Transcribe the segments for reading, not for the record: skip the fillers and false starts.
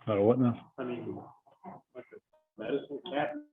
About a what now? I mean, like a medicine cabinet.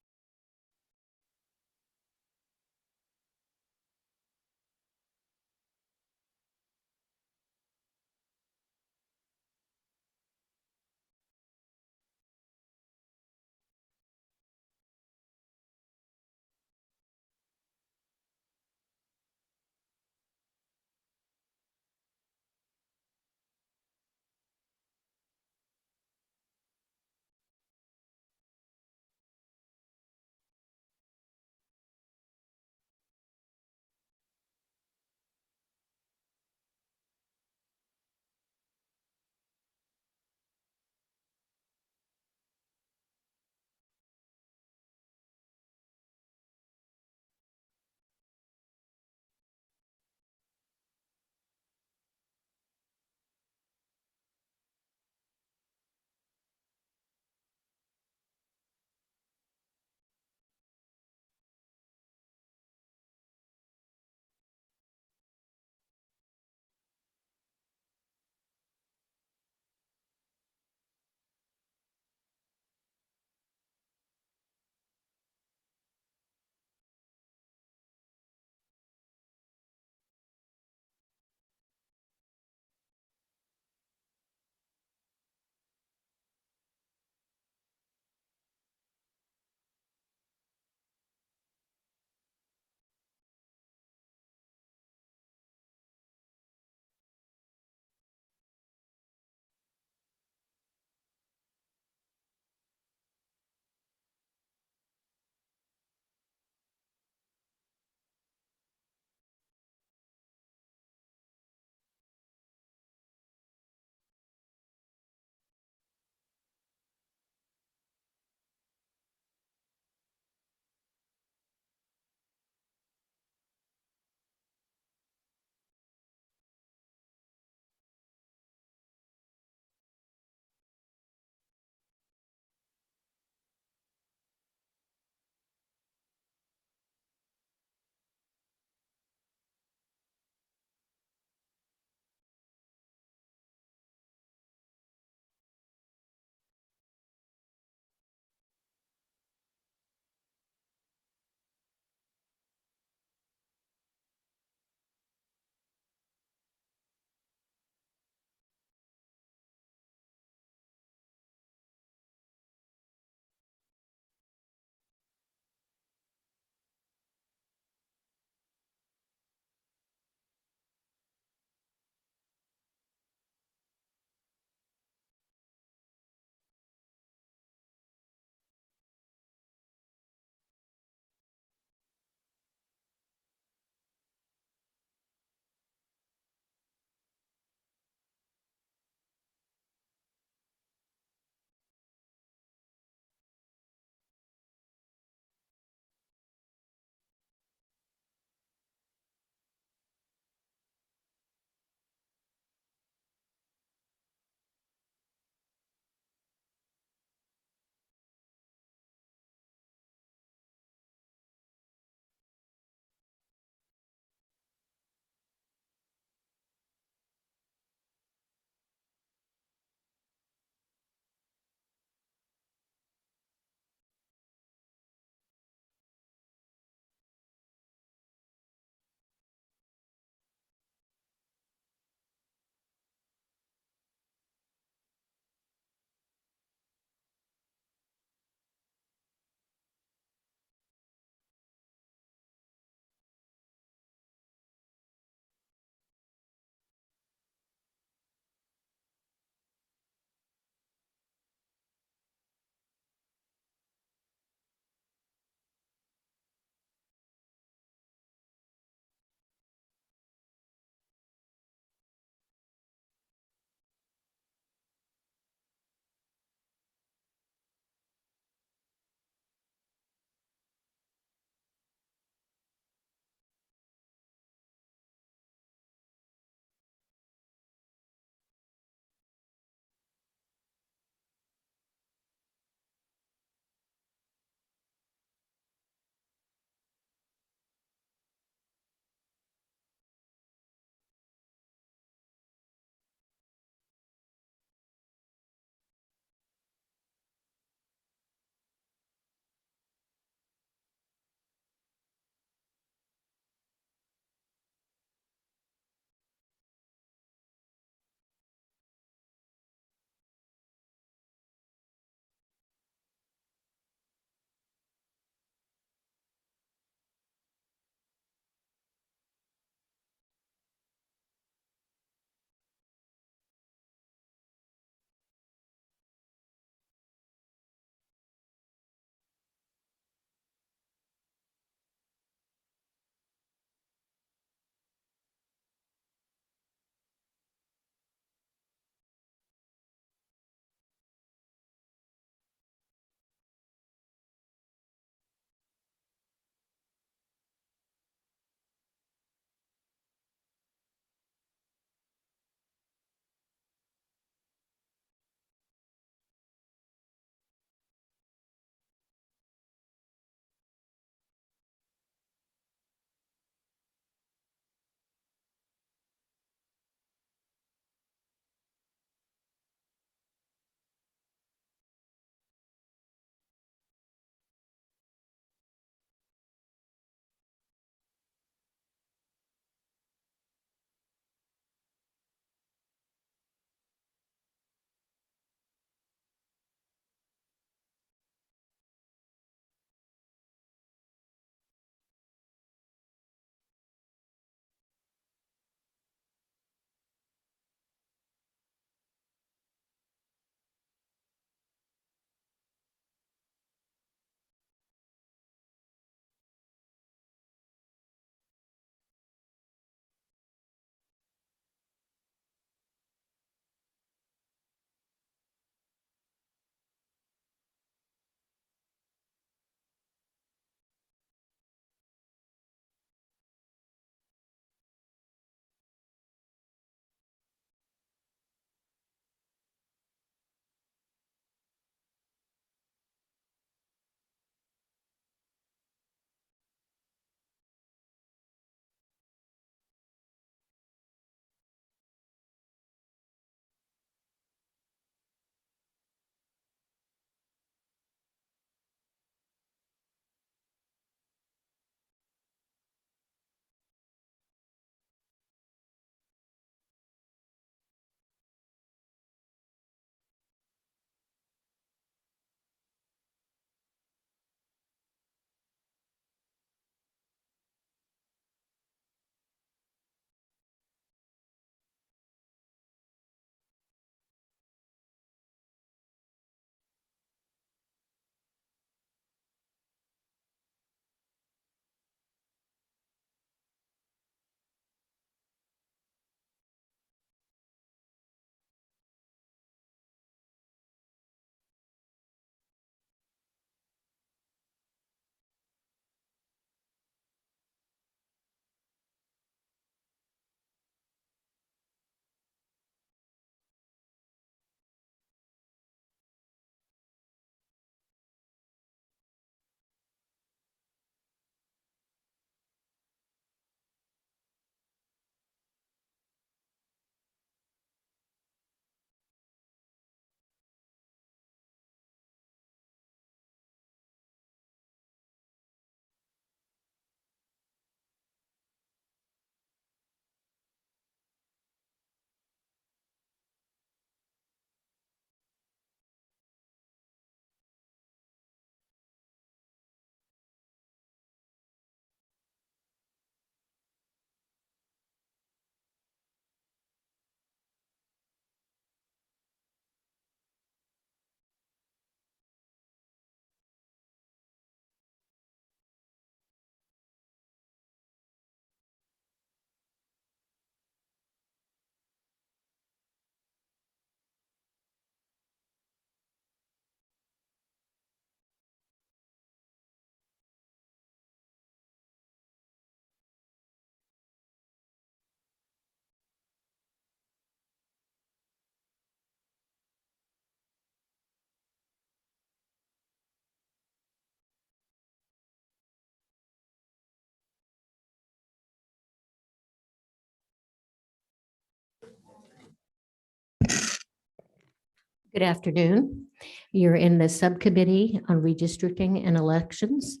Good afternoon. You're in the Subcommittee on Redistricting and Elections.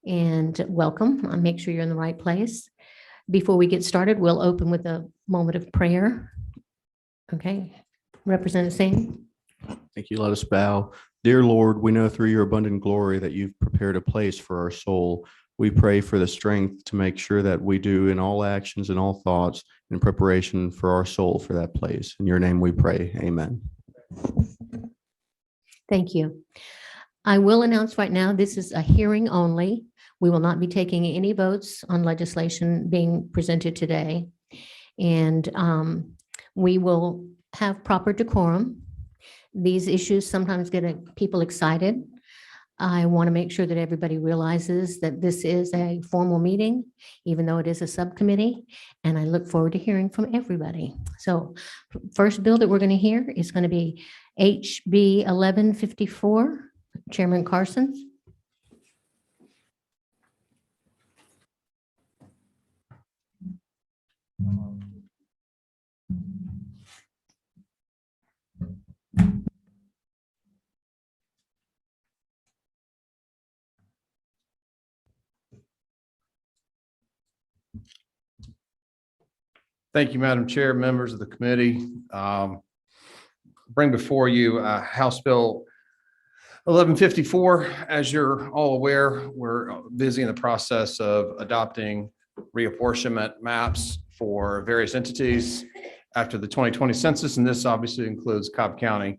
And welcome. I'll make sure you're in the right place. Before we get started, we'll open with a moment of prayer. Okay. Representative Singh. Thank you. Let us bow. Dear Lord, we know through your abundant glory that you've prepared a place for our soul. We pray for the strength to make sure that we do in all actions and all thoughts in preparation for our soul for that place. In your name we pray. Amen. Thank you. I will announce right now, this is a hearing only. We will not be taking any votes on legislation being presented today. And we will have proper decorum. These issues sometimes get people excited. I want to make sure that everybody realizes that this is a formal meeting, even though it is a subcommittee, and I look forward to hearing from everybody. So first bill that we're going to hear is going to be HB 1154, Chairman Carson. Thank you, Madam Chair, members of the committee. Bring before you House Bill 1154. As you're all aware, we're busy in the process of adopting reapportionment maps for various entities after the 2020 census, and this obviously includes Cobb County.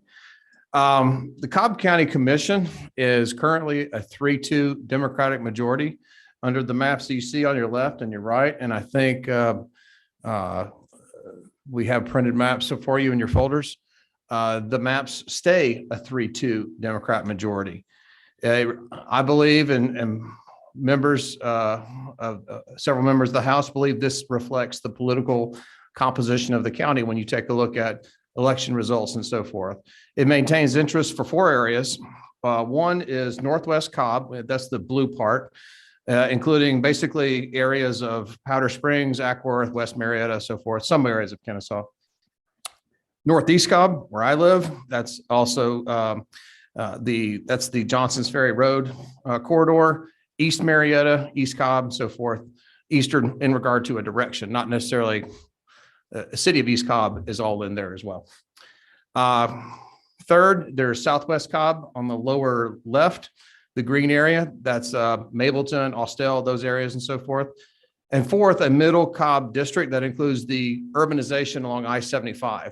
The Cobb County Commission is currently a 3-2 Democratic majority under the maps that you see on your left and your right, and I think we have printed maps for you in your folders. The maps stay a 3-2 Democrat majority. I believe, and members of several members of the House believe this reflects the political composition of the county when you take a look at election results and so forth. It maintains interest for 4 areas. One is Northwest Cobb, that's the blue part, including basically areas of Powder Springs, Ackworth, West Marietta, so forth, some areas of Kennesaw. Northeast Cobb, where I live, that's also that's the Johnson's Ferry Road corridor, East Marietta, East Cobb, so forth, eastern in regard to a direction, not necessarily the city of East Cobb is all in there as well. Third, there's Southwest Cobb on the lower left, the green area, that's Mableton, Austell, those areas and so forth. And fourth, a middle Cobb district that includes the urbanization along I-75.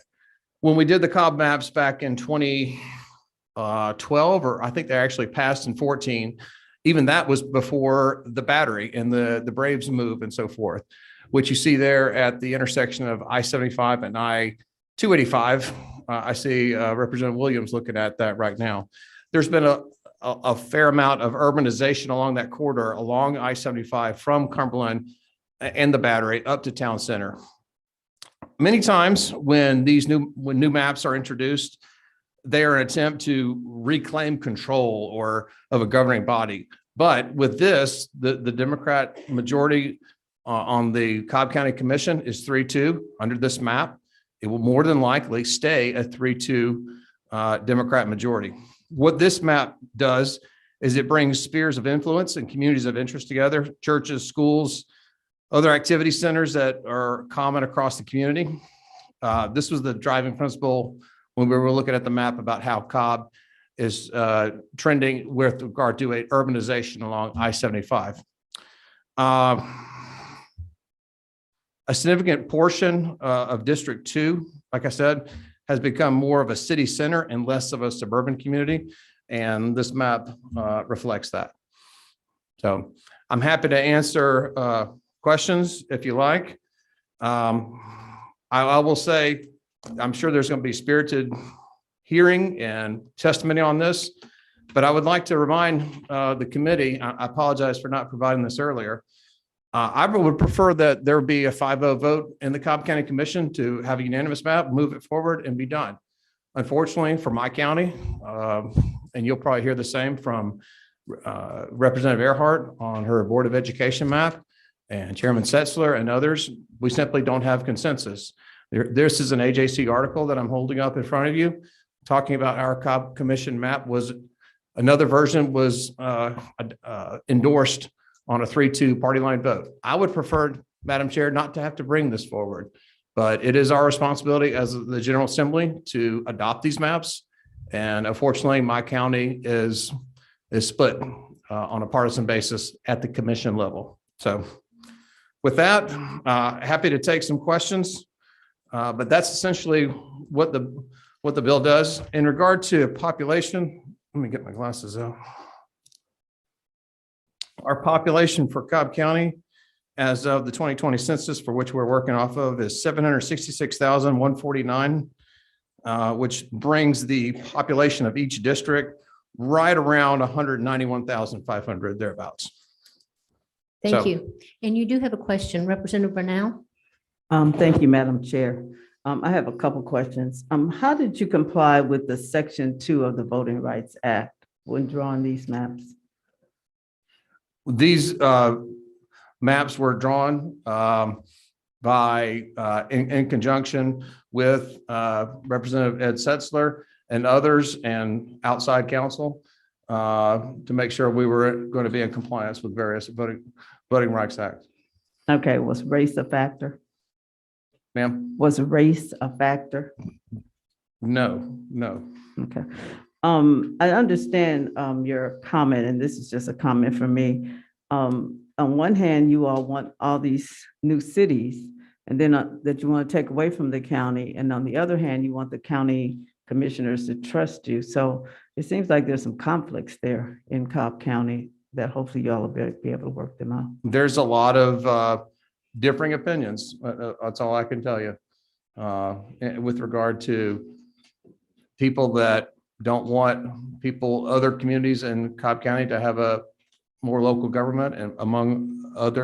When we did the Cobb maps back in 2012, or I think they actually passed in 14, even that was before the battery and the Braves move and so forth, which you see there at the intersection of I-75 and I-285. I see Representative Williams looking at that right now. There's been a fair amount of urbanization along that corridor, along I-75 from Cumberland and the battery up to town center. Many times when new maps are introduced, they are an attempt to reclaim control of a governing body. But with this, the Democrat majority on the Cobb County Commission is 3-2 under this map. It will more than likely stay a 3-2 Democrat majority. What this map does is it brings spheres of influence and communities of interest together, churches, schools, other activity centers that are common across the community. This was the driving principle when we were looking at the map about how Cobb is trending with regard to a urbanization along I-75. A significant portion of District 2, like I said, has become more of a city center and less of a suburban community. And this map reflects that. So I'm happy to answer questions if you like. I will say, I'm sure there's going to be spirited hearing and testimony on this, but I would like to remind the committee, I apologize for not providing this earlier. I would prefer that there be a 5-0 vote in the Cobb County Commission to have a unanimous map, move it forward and be done. Unfortunately for my county, and you'll probably hear the same from Representative Earhart on her Board of Education map and Chairman Setzler and others, we simply don't have consensus. This is an AJC article that I'm holding up in front of you, talking about our Cobb Commission map was another version was endorsed on a 3-2 party line vote. I would prefer, Madam Chair, not to have to bring this forward, but it is our responsibility as the General Assembly to adopt these maps. And unfortunately, my county is split on a partisan basis at the commission level. So with that, happy to take some questions, but that's essentially what the bill does. In regard to population, let me get my glasses out. Our population for Cobb County as of the 2020 census, for which we're working off of, is 766,149, which brings the population of each district right around 191,500 thereabouts. Thank So- you. And you do have a question, Representative Bernal? Thank you, Madam Chair. I have a couple questions. How did you comply with the Section 2 of the Voting Rights Act when drawing these maps? These maps were drawn in conjunction with Representative Ed Setzler and others and outside counsel to make sure we were going to be in compliance with various Voting Rights Act. Okay, was race a factor? Ma'am? Was race a factor? No. Okay. I understand your comment, and this is just a comment from me. On one hand, you all want all these new cities, and then that you want to take away from the county. And on the other hand, you want the county commissioners to trust you. So it seems like there's some conflicts there in Cobb County that hopefully y'all will be able to work them out. There's a lot of differing opinions. That's all I can tell you with regard to people that don't want other communities in Cobb County to have a more local government, and among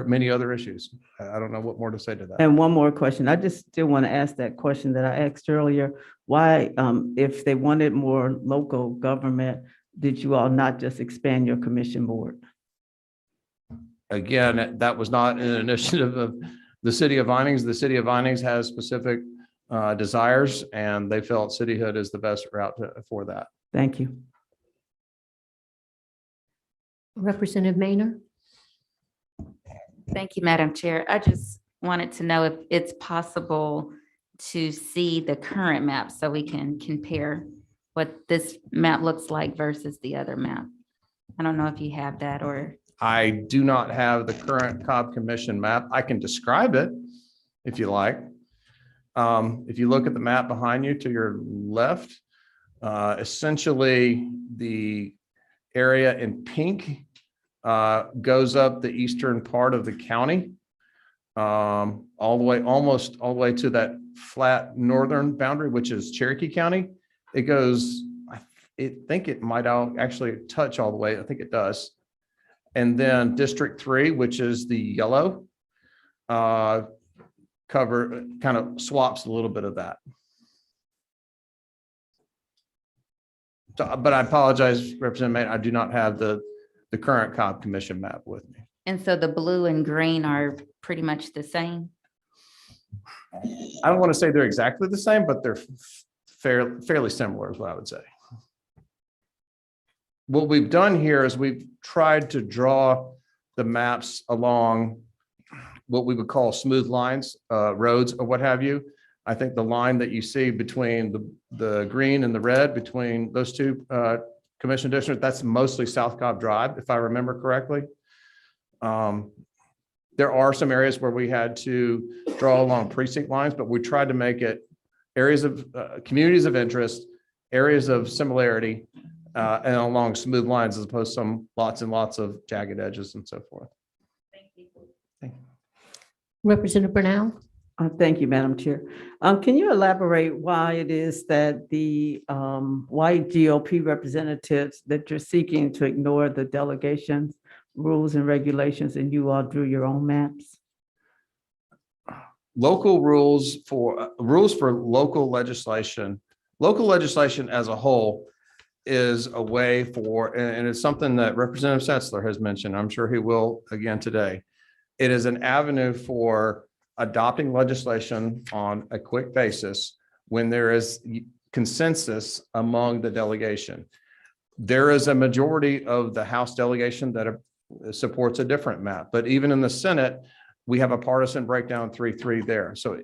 many other issues. I don't know what more to say to that. And one more question. I just still want to ask that question that I asked earlier. Why, if they wanted more local government, did you all not just expand your commission board? Again, that was not an initiative of the city of Vinings. The city of Vinings has specific desires, and they felt cityhood is the best route for that. Thank you. Representative Maynard? Thank you, Madam Chair. I just wanted to know if it's possible to see the current map so we can compare what this map looks like versus the other map. I don't know if you have that or. I do not have the current Cobb Commission map. I can describe it if you like. If you look at the map behind you to your left, essentially the area in pink goes up the eastern part of the county, all the way, almost all the way to that flat northern boundary, which is Cherokee County. It goes, I think it might actually touch all the way. I think it does. And then District 3, which is the yellow, kind of swaps a little bit of that. So, but I apologize, Representative May, I do not have the current Cobb Commission map with me. And so the blue and green are pretty much the same. I don't want to say they're exactly the same, but they're fairly similar is what I would say. What we've done here is we've tried to draw the maps along what we would call smooth lines, roads or what have you. I think the line that you see between the green and the red between those two commission districts, that's mostly South Cobb Drive, if I remember correctly. There are some areas where we had to draw along precinct lines, but we tried to make it areas of communities of interest, areas of similarity, and along smooth lines as opposed to some lots and lots of jagged edges and so forth. Thank you. Representative Bernal? Thank you, Madam Chair. Can you elaborate why it is that the white GOP representatives that you're seeking to ignore the delegations, rules and regulations, and you all drew your own maps? Local rules for local legislation. Local legislation as a whole is a way for, and it's something that Representative Setzler has mentioned. I'm sure he will again today. It is an avenue for adopting legislation on a quick basis when there is consensus among the delegation. There is a majority of the House delegation that supports a different map, but even in the Senate, we have a partisan breakdown 3-3 there. So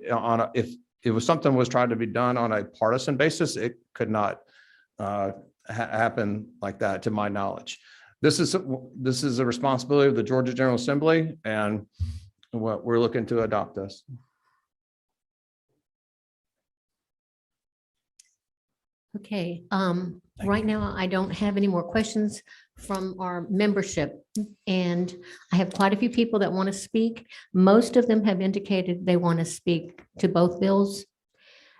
if it was something was trying to be done on a partisan basis, it could not happen like that, to my knowledge. This is a responsibility of the Georgia General Assembly, and what we're looking to adopt this. Okay, right now I don't have any more questions from our membership. And I have quite a few people that want to speak. Most of them have indicated they want to speak to both bills.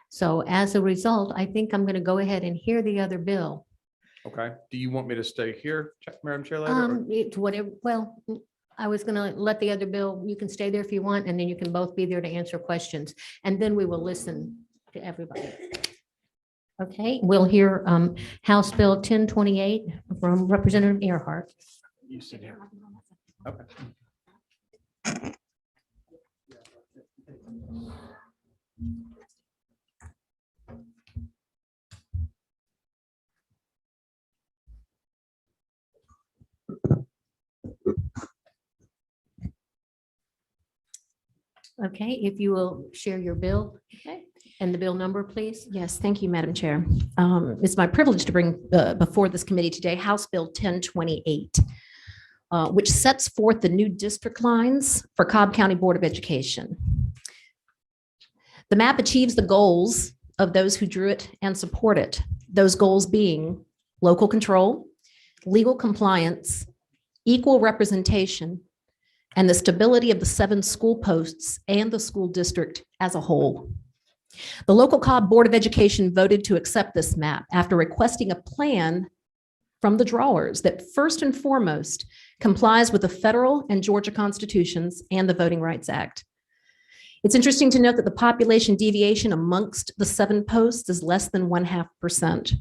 So as a result, I think I'm going to go ahead and hear the other bill. Okay. Do you want me to stay here, Madam Chair? Later, or- It's whatever, well, I was going to let the other bill, you can stay there if you want, and then you can both be there to answer questions. And then we will listen to everybody. Okay, we'll hear House Bill 1028 from Representative Earhart. You sit here. Okay. Okay, if you will share your bill. Okay. And the bill number, please. Yes, thank you, Madam Chair. It's my privilege to bring before this committee today House Bill 1028, which sets forth the new district lines for Cobb County Board of Education. The map achieves the goals of those who drew it and support it. Those goals being local control, legal compliance, equal representation, and the stability of the 7 school posts and the school district as a whole. The local Cobb Board of Education voted to accept this map after requesting a plan from the drawers that first and foremost complies with the federal and Georgia constitutions and the Voting Rights Act. It's interesting to note that the population deviation amongst the 7 posts is less than 0.5%.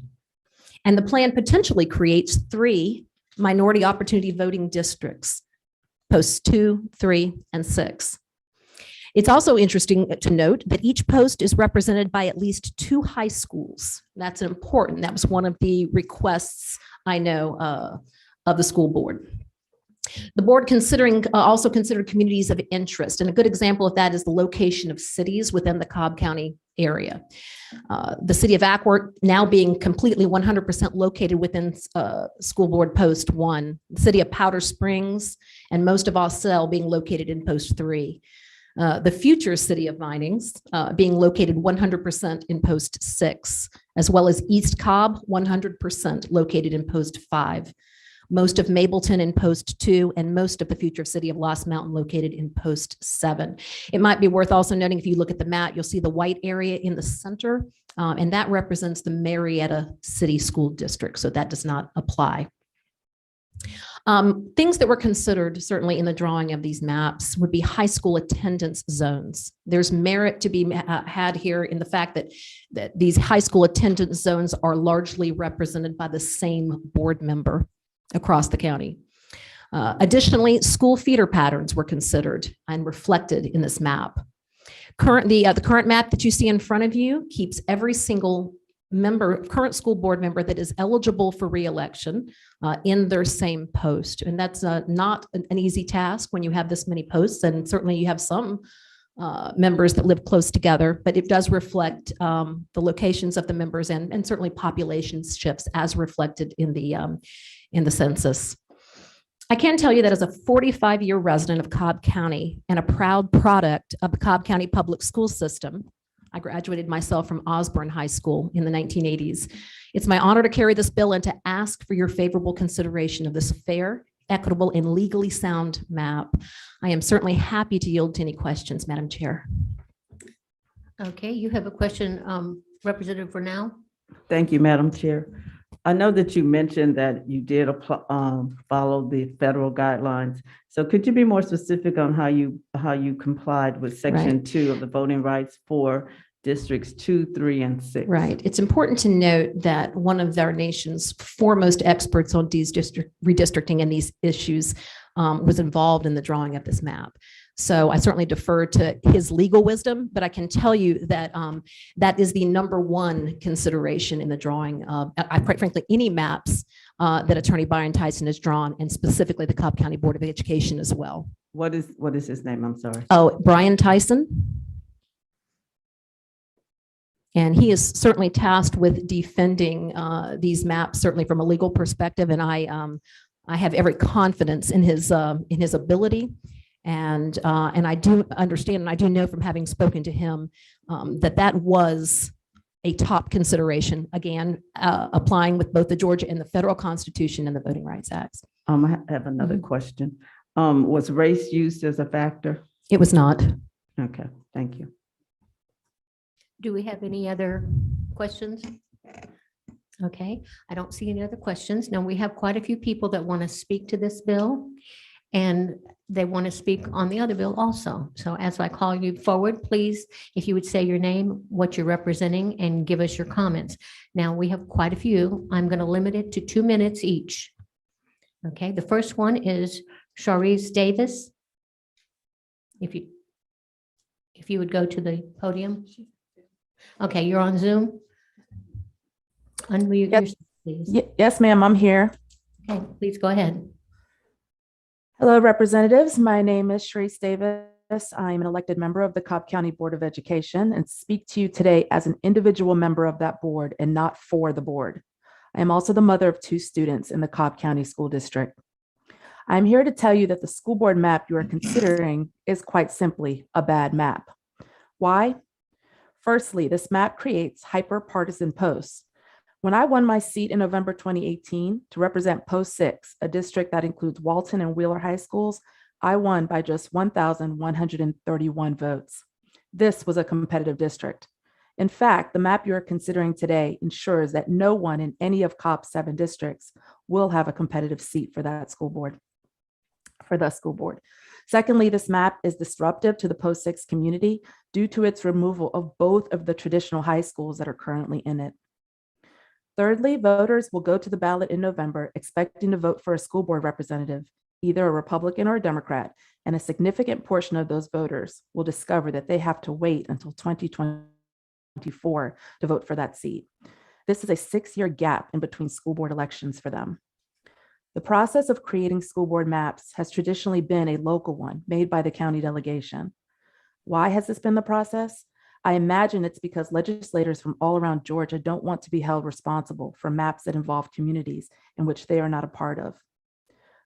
And the plan potentially creates 3 minority opportunity voting districts, posts 2, 3, and 6. It's also interesting to note that each post is represented by at least 2 high schools. That's important. That was one of the requests I know of the school board. The board also considered communities of interest. And a good example of that is the location of cities within the Cobb County area. The city of Acworth now being completely 100% located within school board post 1, the city of Powder Springs and most of Austell being located in post 3. The future city of Vinings being located 100% in post 6, as well as East Cobb 100% located in post 5. Most of Mableton in post 2, and most of the future city of Lost Mountain located in post 7. It might be worth also noting, if you look at the map, you'll see the white area in the center, and that represents the Marietta City School District, so that does not apply. Things that were considered certainly in the drawing of these maps would be high school attendance zones. There's merit to be had here in the fact that these high school attendance zones are largely represented by the same board member across the county. Additionally, school feeder patterns were considered and reflected in this map. The current map that you see in front of you keeps every single current school board member that is eligible for re-election in their same post. And that's not an easy task when you have this many posts, and certainly you have some members that live close together, but it does reflect the locations of the members and certainly population shifts as reflected in the census. I can tell you that as a 45-year resident of Cobb County and a proud product of the Cobb County public school system, I graduated myself from Osborne High School in the 1980s. It's my honor to carry this bill and to ask for your favorable consideration of this fair, equitable, and legally sound map. I am certainly happy to yield to any questions, Madam Chair. Okay, you have a question, Representative Vernal? Thank you, Madam Chair. I know that you mentioned that you did follow the federal guidelines. So could you be more specific on how you complied with Section 2 of the voting rights for districts 2, 3, and 6? Right. It's important to note that one of our nation's foremost experts on these redistricting and these issues was involved in the drawing of this map. So I certainly defer to his legal wisdom, but I can tell you that that is the number one consideration in the drawing of, quite frankly, any maps that Attorney Byron Tyson has drawn, and specifically the Cobb County Board of Education as well. What is his name? I'm sorry. Oh, Brian Tyson. And he is certainly tasked with defending these maps, certainly from a legal perspective. And I have every confidence in his ability. And I do understand, and I do know from having spoken to him that was a top consideration, again, applying with both the Georgia and the federal Constitution and the Voting Rights Acts. I have another question. Was race used as a factor? It was not. Okay, thank you. Do we have any other questions? Okay, I don't see any other questions. Now, we have quite a few people that want to speak to this bill, and they want to speak on the other bill also. So as I call you forward, please, if you would say your name, what you're representing, and give us your comments. Now, we have quite a few. I'm going to limit it to 2 minutes each. Okay, the first one is Sharice Davis. If you would go to the podium. Okay, you're on Zoom. Unmute Yep. yourself, please. Yes, ma'am, I'm here. Okay, please go ahead. Hello, representatives. My name is Trey Davis. I'm an elected member of the Cobb County Board of Education and speak to you today as an individual member of that board and not for the board. I am also the mother of 2 students in the Cobb County School District. I'm here to tell you that the school board map you are considering is quite simply a bad map. Why? Firstly, this map creates hyper-partisan posts. When I won my seat in November 2018 to represent Post 6, a district that includes Walton and Wheeler High Schools, I won by just 1,131 votes. This was a competitive district. In fact, the map you are considering today ensures that no one in any of Cobb's 7 districts will have a competitive seat for that school board, Secondly, this map is disruptive to the Post 6 community due to its removal of both of the traditional high schools that are currently in it. Thirdly, voters will go to the ballot in November expecting to vote for a school board representative, either a Republican or a Democrat, and a significant portion of those voters will discover that they have to wait until 2024 to vote for that seat. This is a 6-year gap in between school board elections for them. The process of creating school board maps has traditionally been a local one made by the county delegation. Why has this been the process? I imagine it's because legislators from all around Georgia don't want to be held responsible for maps that involve communities in which they are not a part of.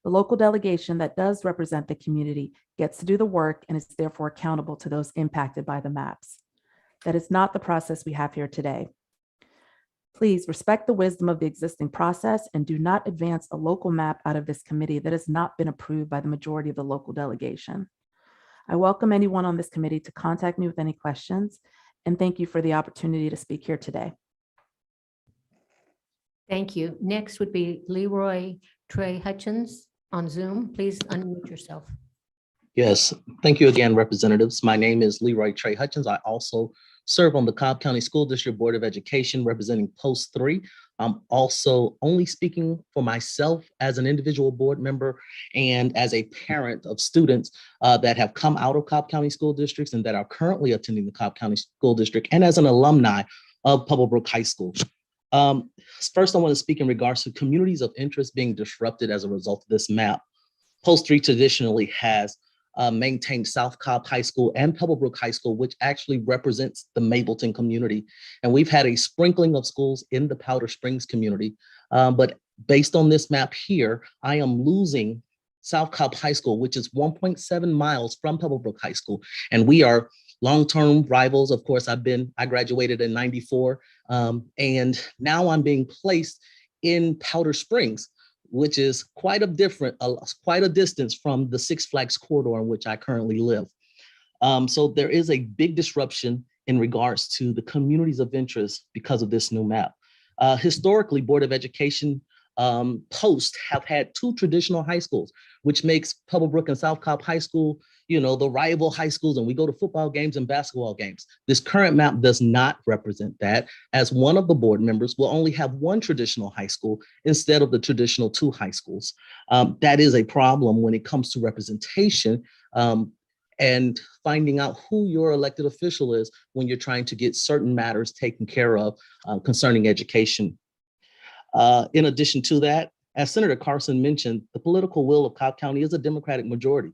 The local delegation that does represent the community gets to do the work and is therefore accountable to those impacted by the maps. That is not the process we have here today. Please respect the wisdom of the existing process and do not advance a local map out of this committee that has not been approved by the majority of the local delegation. I welcome anyone on this committee to contact me with any questions, and thank you for the opportunity to speak here today. Thank you. Next would be Leroy Trey Hutchins on Zoom. Please unmute yourself. Yes, thank you again, representatives. My name is Leroy Trey Hutchins. I also serve on the Cobb County School District Board of Education representing Post 3. I'm also only speaking for myself as an individual board member and as a parent of students that have come out of Cobb County School Districts and that are currently attending the Cobb County School District, and as an alumni of Pebblebrook High School. First, I want to speak in regards to communities of interest being disrupted as a result of this map. Post 3 traditionally has maintained South Cobb High School and Pebblebrook High School, which actually represents the Mableton community. And we've had a sprinkling of schools in the Powder Springs community. But based on this map here, I am losing South Cobb High School, which is 1.7 miles from Pebblebrook High School. And we are long-term rivals. Of course, I graduated in '94, and now I'm being placed in Powder Springs, which is quite a distance from the Six Flags corridor in which I currently live. So there is a big disruption in regards to the communities of interest because of this new map. Historically, Board of Education posts have had 2 traditional high schools, which makes Pebblebrook and South Cobb High School the rival high schools, and we go to football games and basketball games. This current map does not represent that, as one of the board members will only have one traditional high school instead of the traditional 2 high schools. That is a problem when it comes to representation and finding out who your elected official is when you're trying to get certain matters taken care of concerning education. In addition to that, as Senator Carson mentioned, the political will of Cobb County is a Democratic majority.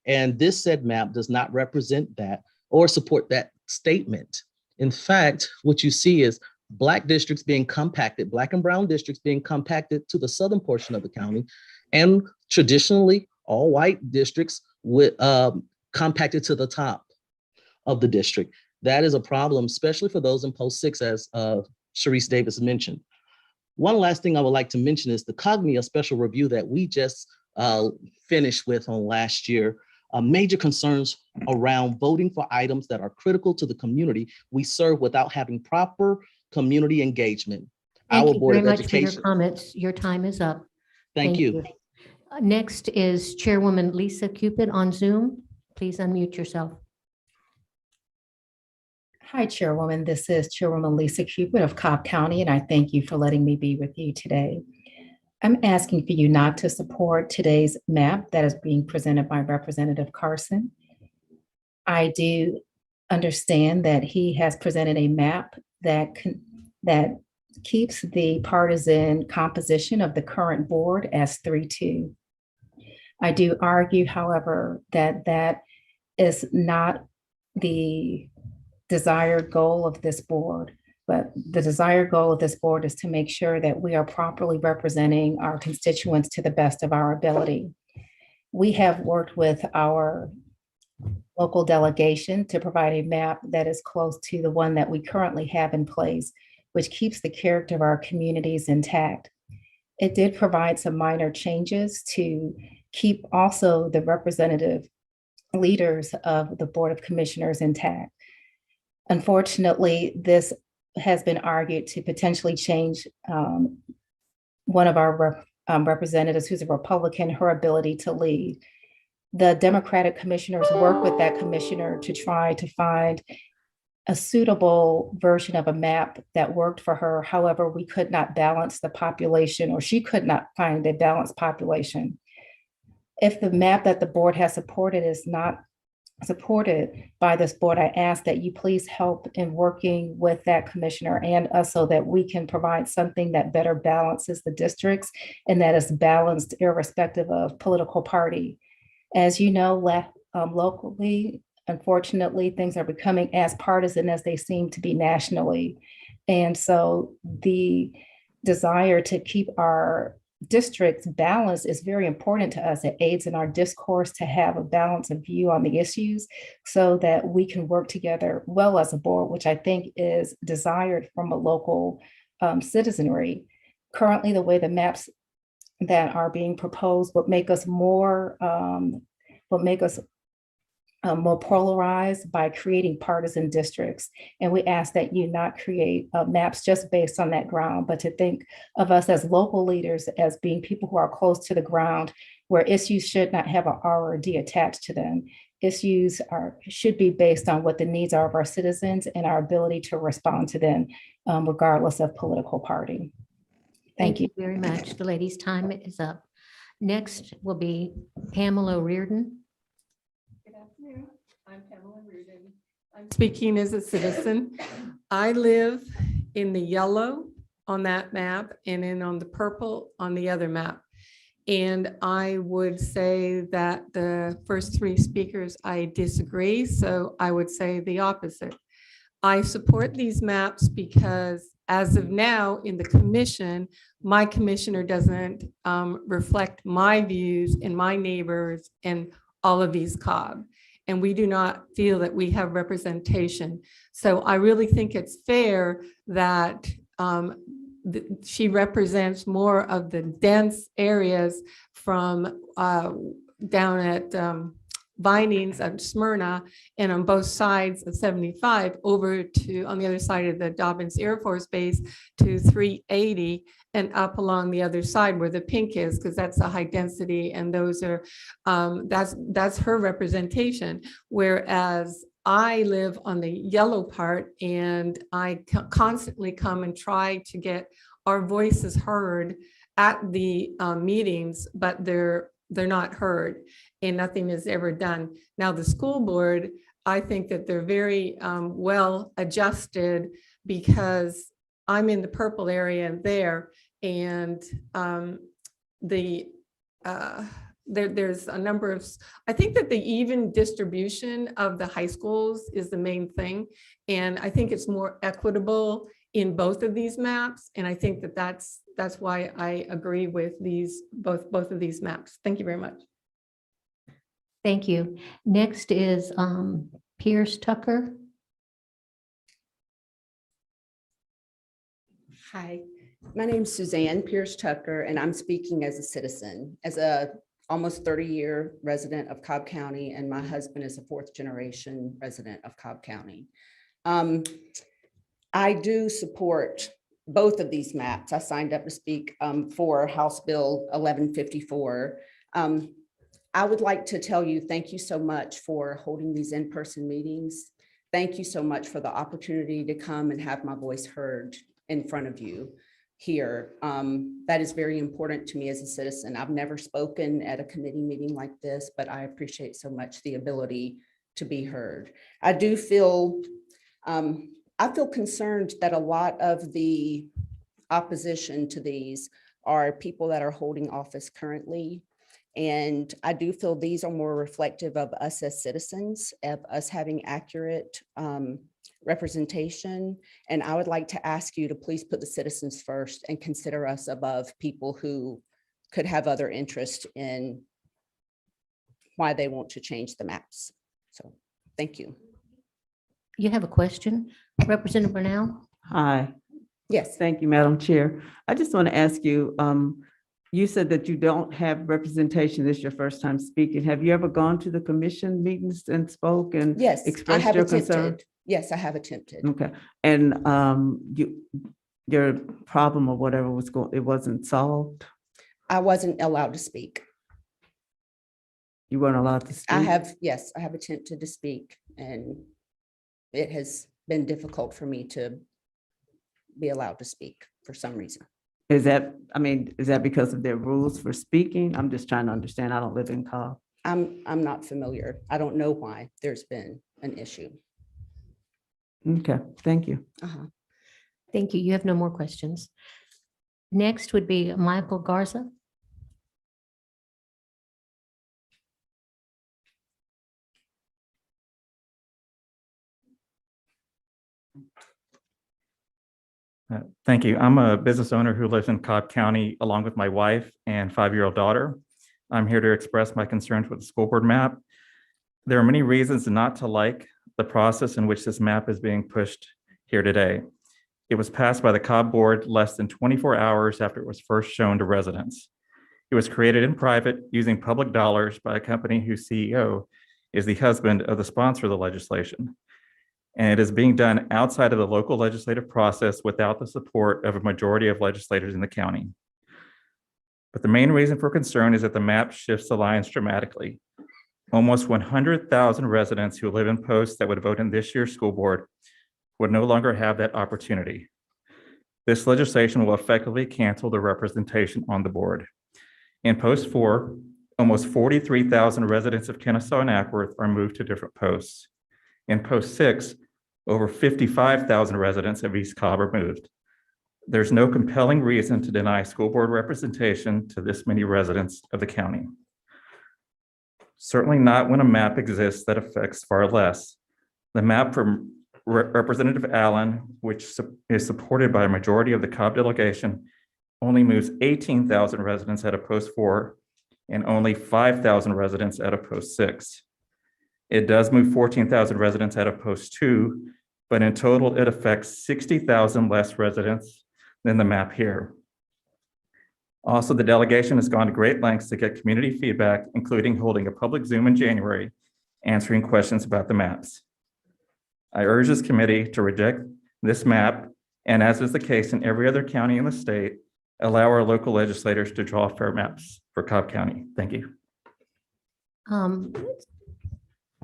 And this said map does not represent that or support that statement. In fact, what you see is Black districts being compacted, Black and brown districts being compacted to the southern portion of the county, and traditionally all white districts with compacted to the top of the district. That is a problem, especially for those in post 6, as Sharice Davis mentioned. One last thing I would like to mention is the Cognia special review that we just finished with on last year. Major concerns around voting for items that are critical to the community we serve without having proper community engagement. Thank Our you Board very of much for your Education. comments. Your time is up. Thank you. Next is Chairwoman Lisa Cupid on Zoom. Please unmute yourself. Hi, Chairwoman. This is Chairwoman Lisa Cupid of Cobb County, and I thank you for letting me be with you today. I'm asking for you not to support today's map that is being presented by Representative Carson. I do understand that he has presented a map that keeps the partisan composition of the current board as 3-2. I do argue, however, that that is not the desired goal of this board, but the desired goal of this board is to make sure that we are properly representing our constituents to the best of our ability. We have worked with our local delegation to provide a map that is close to the one that we currently have in place, which keeps the character of our communities intact. It did provide some minor changes to keep also the representative leaders of the Board of Commissioners intact. Unfortunately, this has been argued to potentially change one of our representatives, who's a Republican, her ability to lead. The Democratic commissioners work with that commissioner to try to find a suitable version of a map that worked for her. However, we could not balance the population, or she could not find a balanced population. If the map that the board has supported is not supported by this board, I ask that you please help in working with that commissioner and us so that we can provide something that better balances the districts and that is balanced irrespective of political party. As you know, locally, unfortunately, things are becoming as partisan as they seem to be nationally. And so the desire to keep our districts balanced is very important to us. It aids in our discourse to have a balance of view on the issues so that we can work together well as a board, which I think is desired from a local citizenry. Currently, the way the maps that are being proposed would make us more more polarized by creating partisan districts. And we ask that you not create maps just based on that ground, but to think of us as local leaders as being people who are close to the ground, where issues should not have an R or D attached to them. Issues should be based on what the needs are of our citizens and our ability to respond to them, regardless of political party. Thank you. Very much. The lady's time is up. Next will be Pamela Reardon. Good afternoon. I'm Pamela Reardon. I'm speaking as a citizen. I live in the yellow on that map and then on the purple on the other map. And I would say that the first 3 speakers, I disagree. So I would say the opposite. I support these maps because as of now in the commission, my commissioner doesn't reflect my views and my neighbors and all of these Cobb. And we do not feel that we have representation. So I really think it's fair that she represents more of the dense areas from down at Vinings of Smyrna, and on both sides of 75 over to, on the other side of the Dobbins Air Force Base to 380 and up along the other side where the pink is, because that's the high density, and those are, that's her representation. Whereas I live on the yellow part, and I constantly come and try to get our voices heard at the meetings, but they're not heard, and nothing is ever done. Now, the school board, I think that they're very well adjusted, because I'm in the purple area there, and there's a number of, I think that the even distribution of the high schools is the main thing. And I think it's more equitable in both of these maps. And I think that that's why I agree with these, both of these maps. Thank you very much. Thank you. Next is Pierce Tucker. Hi, my name's Suzanne Pierce Tucker, and I'm speaking as a citizen, as a almost 30-year resident of Cobb County, and my husband is a fourth-generation resident of Cobb County. I do support both of these maps. I signed up to speak for House Bill 1154. I would like to tell you, thank you so much for holding these in-person meetings. Thank you so much for the opportunity to come and have my voice heard in front of you here. That is very important to me as a citizen. I've never spoken at a committee meeting like this, but I appreciate so much the ability to be heard. I do feel, I feel concerned that a lot of the opposition to these are people that are holding office currently. And I do feel these are more reflective of us as citizens, of us having accurate representation. And I would like to ask you to please put the citizens first and consider us above people who could have other interest in why they want to change the maps. So thank you. You have a question, Representative Bernal? Hi. Yes. Thank you, Madam Chair. I just want to ask you, you said that you don't have representation. This is your first time speaking. Have you ever gone to the commission meetings and spoke and Yes, I expressed have your concern? attempted. Yes, I have attempted. Okay. And your problem or whatever was going, it wasn't solved? I wasn't allowed to speak. You weren't allowed to speak? Yes, I have attempted to speak, and it has been difficult for me to be allowed to speak for some reason. Is that, I mean, is that because of their rules for speaking? I'm just trying to understand. I don't live in Cobb. I'm not familiar. I don't know why there's been an issue. Okay, thank you. Thank you. You have no more questions. Next would be Michael Garza. Thank you. I'm a business owner who lives in Cobb County along with my wife and 5-year-old daughter. I'm here to express my concerns with the school board map. There are many reasons not to like the process in which this map is being pushed here today. It was passed by the Cobb board less than 24 hours after it was first shown to residents. It was created in private using public dollars by a company whose CEO is the husband of the sponsor of the legislation. And it is being done outside of the local legislative process without the support of a majority of legislators in the county. But the main reason for concern is that the map shifts the lines dramatically. Almost 100,000 residents who live in posts that would vote in this year's school board would no longer have that opportunity. This legislation will effectively cancel the representation on the board. In post 4, almost 43,000 residents of Kennesaw and Ackworth are moved to different posts. In post 6, over 55,000 residents of East Cobb are moved. There's no compelling reason to deny school board representation to this many residents of the county. Certainly not when a map exists that affects far less. The map from Representative Allen, which is supported by a majority of the Cobb delegation, only moves 18,000 residents out of post 4 and only 5,000 residents out of post 6. It does move 14,000 residents out of post 2, but in total it affects 60,000 less residents than the map here. Also, the delegation has gone to great lengths to get community feedback, including holding a public Zoom in January answering questions about the maps. I urge this committee to reject this map, and as is the case in every other county in the state, allow our local legislators to draw fair maps for Cobb County. Thank you.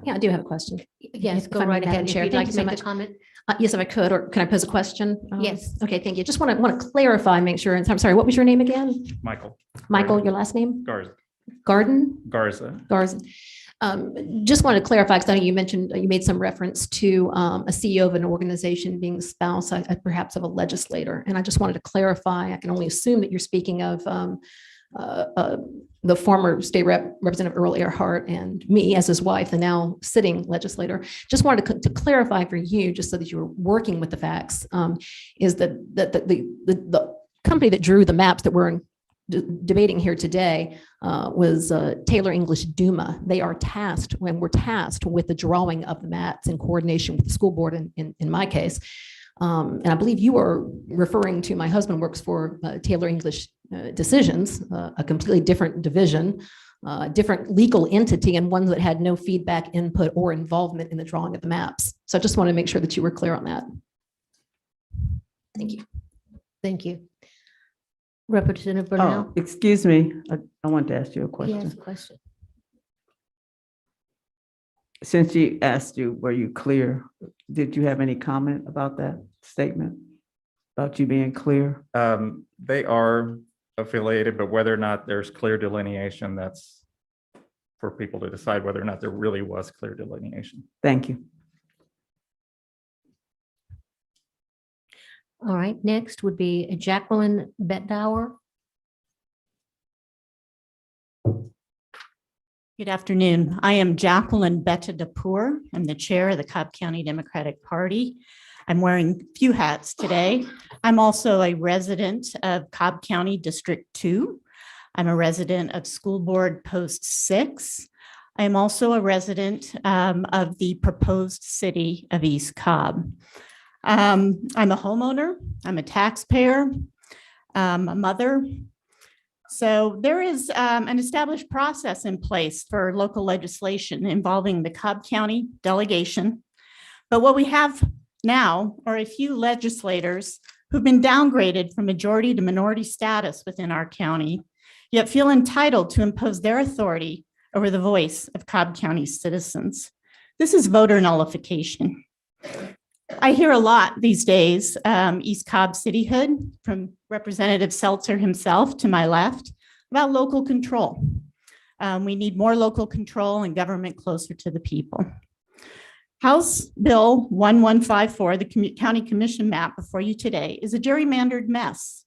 Yeah, I do have a question. Yes, If go I may, right Madam ahead. If Chair. you'd Thank like you to so make much. a comment. Yes, if I could, or can I pose a question? Yes. Okay, thank you. Just want to clarify, make sure. I'm sorry, what was your name again? Michael. Michael, your last name? Garza. Garza? Garza. Just wanted to clarify, because I know you mentioned, you made some reference to a CEO of an organization being the spouse, perhaps of a legislator. And I just wanted to clarify, I can only assume that you're speaking of the former state representative Earl Earhart and me as his wife, the now sitting legislator. Just wanted to clarify for you, just so that you were working with the facts, is that the company that drew the maps that we're debating here today was Taylor English Duma. They are tasked, when we're tasked with the drawing of the maps in coordination with the school board in my case. And I believe you are referring to, my husband works for Taylor English Decisions, a completely different division, different legal entity, and one that had no feedback, input, or involvement in the drawing of the maps. So I just want to make sure that you were clear on that. Thank you. Thank you. Representative Burnell? Oh, excuse me. I want to ask you a Yes, question. question. Since she asked you, were you clear? Did you have any comment about that statement? About you being clear? They are affiliated, but whether or not there's clear delineation, that's for people to decide whether or not there really was clear delineation. Thank you. All right, next would be Jacqueline Bettauer. Good afternoon. I am Jacqueline Bettauer. I'm the chair of the Cobb County Democratic Party. I'm wearing a few hats today. I'm also a resident of Cobb County District 2. I'm a resident of School Board Post 6. I am also a resident of the proposed city of East Cobb. I'm a homeowner. I'm a taxpayer, a mother. So there is an established process in place for local legislation involving the Cobb County delegation. But what we have now are a few legislators who've been downgraded from majority to minority status within our county, yet feel entitled to impose their authority over the voice of Cobb County citizens. This is voter nullification. I hear a lot these days, East Cobb cityhood, from Representative Setzler himself to my left, about local control. We need more local control and government closer to the people. House Bill 1154, the County Commission map before you today, is a gerrymandered mess,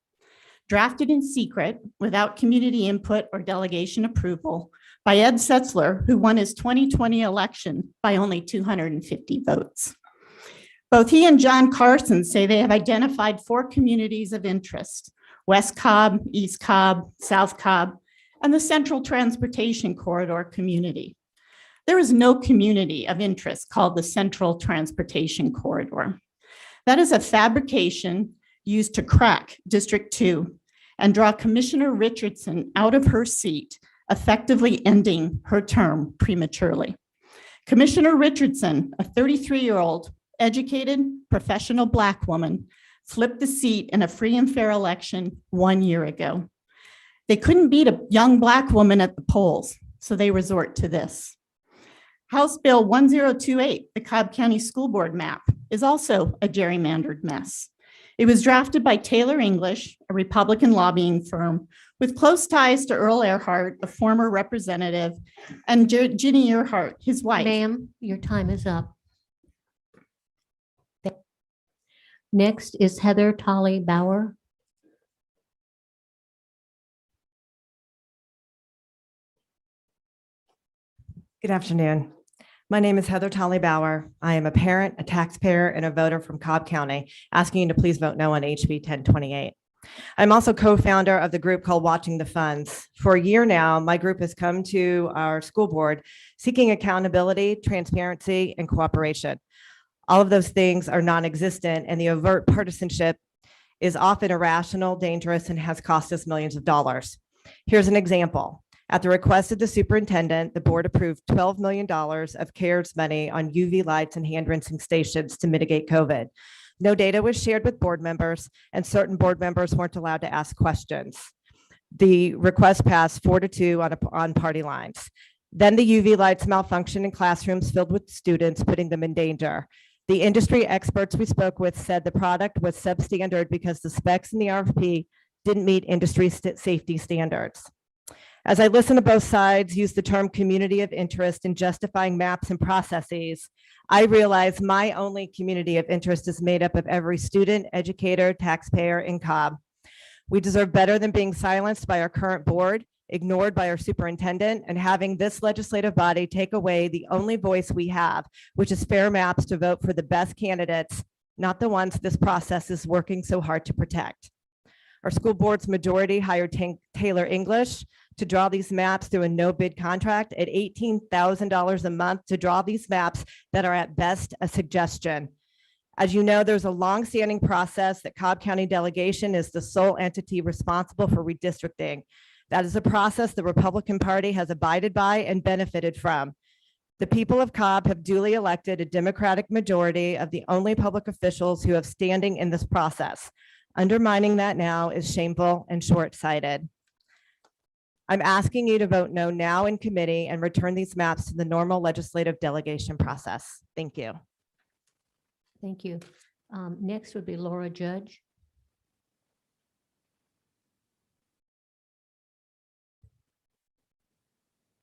drafted in secret without community input or delegation approval by Ed Setzler, who won his 2020 election by only 250 votes. Both he and John Carson say they have identified 4 communities of interest: West Cobb, East Cobb, South Cobb, and the Central Transportation Corridor community. There is no community of interest called the Central Transportation Corridor. That is a fabrication used to crack District 2 and draw Commissioner Richardson out of her seat, effectively ending her term prematurely. Commissioner Richardson, a 33-year-old educated, professional Black woman, flipped the seat in a free and fair election 1 year ago. They couldn't beat a young Black woman at the polls, so they resort to this. House Bill 1028, the Cobb County School Board map, is also a gerrymandered mess. It was drafted by Taylor English, a Republican lobbying firm, with close ties to Earl Earhart, a former representative, and Ginny Earhart, his wife. Ma'am, your time is up. Next is Heather Tolley Bauer. Good afternoon. My name is Heather Tolley Bauer. I am a parent, a taxpayer, and a voter from Cobb County, asking you to please vote no on HB 1028. I'm also co-founder of the group called Watching the Funds. For a year now, my group has come to our school board seeking accountability, transparency, and cooperation. All of those things are non-existent, and the overt partisanship is often irrational, dangerous, and has cost us millions of dollars. Here's an example. At the request of the superintendent, the board approved $12 million of CARES money on UV lights and hand rinsing stations to mitigate COVID. No data was shared with board members, and certain board members weren't allowed to ask questions. The request passed 4-2 on party lines. Then the UV lights malfunctioned in classrooms filled with students, putting them in danger. The industry experts we spoke with said the product was substandard because the specs in the RFP didn't meet industry safety standards. As I listen to both sides use the term community of interest in justifying maps and processes, I realize my only community of interest is made up of every student, educator, taxpayer in Cobb. We deserve better than being silenced by our current board, ignored by our superintendent, and having this legislative body take away the only voice we have, which is fair maps to vote for the best candidates, not the ones this process is working so hard to protect. Our school board's majority hired Taylor English to draw these maps through a no bid contract at $18,000 a month to draw these maps that are at best a suggestion. As you know, there's a long-standing process that Cobb County delegation is the sole entity responsible for redistricting. That is a process the Republican Party has abided by and benefited from. The people of Cobb have duly elected a Democratic majority of the only public officials who have standing in this process. Undermining that now is shameful and short-sighted. I'm asking you to vote no now in committee and return these maps to the normal legislative delegation process. Thank you. Thank you. Next would be Laura Judge.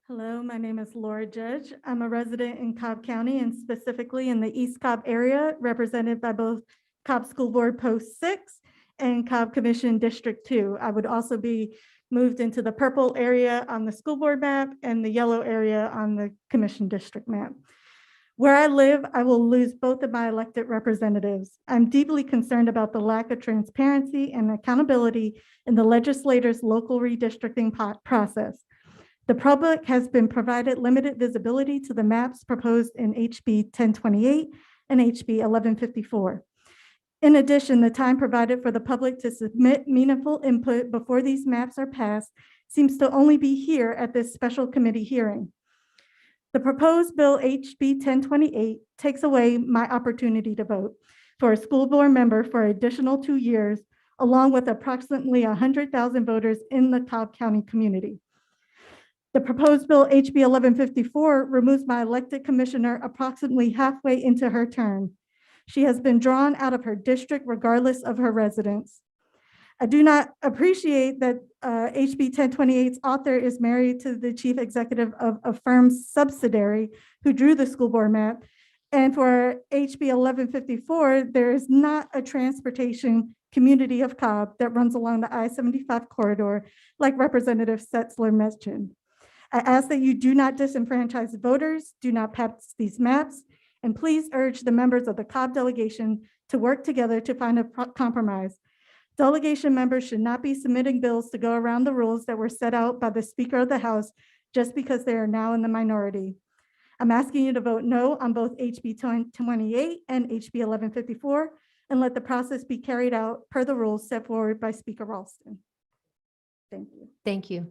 Hello, my name is Laura Judge. I'm a resident in Cobb County and specifically in the East Cobb area, represented by both Cobb School Board Post 6 and Cobb Commission District 2. I would also be moved into the purple area on the school board map and the yellow area on the commission district map. Where I live, I will lose both of my elected representatives. I'm deeply concerned about the lack of transparency and accountability in the legislators' local redistricting process. The public has been provided limited visibility to the maps proposed in HB 1028 and HB 1154. In addition, the time provided for the public to submit meaningful input before these maps are passed seems to only be here at this special committee hearing. The proposed bill HB 1028 takes away my opportunity to vote for a school board member for an additional 2 years, along with approximately 100,000 voters in the Cobb County community. The proposed bill HB 1154 removes my elected commissioner approximately halfway into her term. She has been drawn out of her district regardless of her residence. I do not appreciate that HB 1028's author is married to the chief executive of a firm's subsidiary who drew the school board map. And for HB 1154, there is not a transportation community of Cobb that runs along the I-75 corridor like Representative Setzler mentioned. I ask that you do not disenfranchise voters, do not pass these maps, and please urge the members of the Cobb delegation to work together to find a compromise. Delegation members should not be submitting bills to go around the rules that were set out by the Speaker of the House just because they are now in the minority. I'm asking you to vote no on both HB 1028 and HB 1154 and let the process be carried out per the rules set forward by Speaker Ralston. Thank you. Thank you.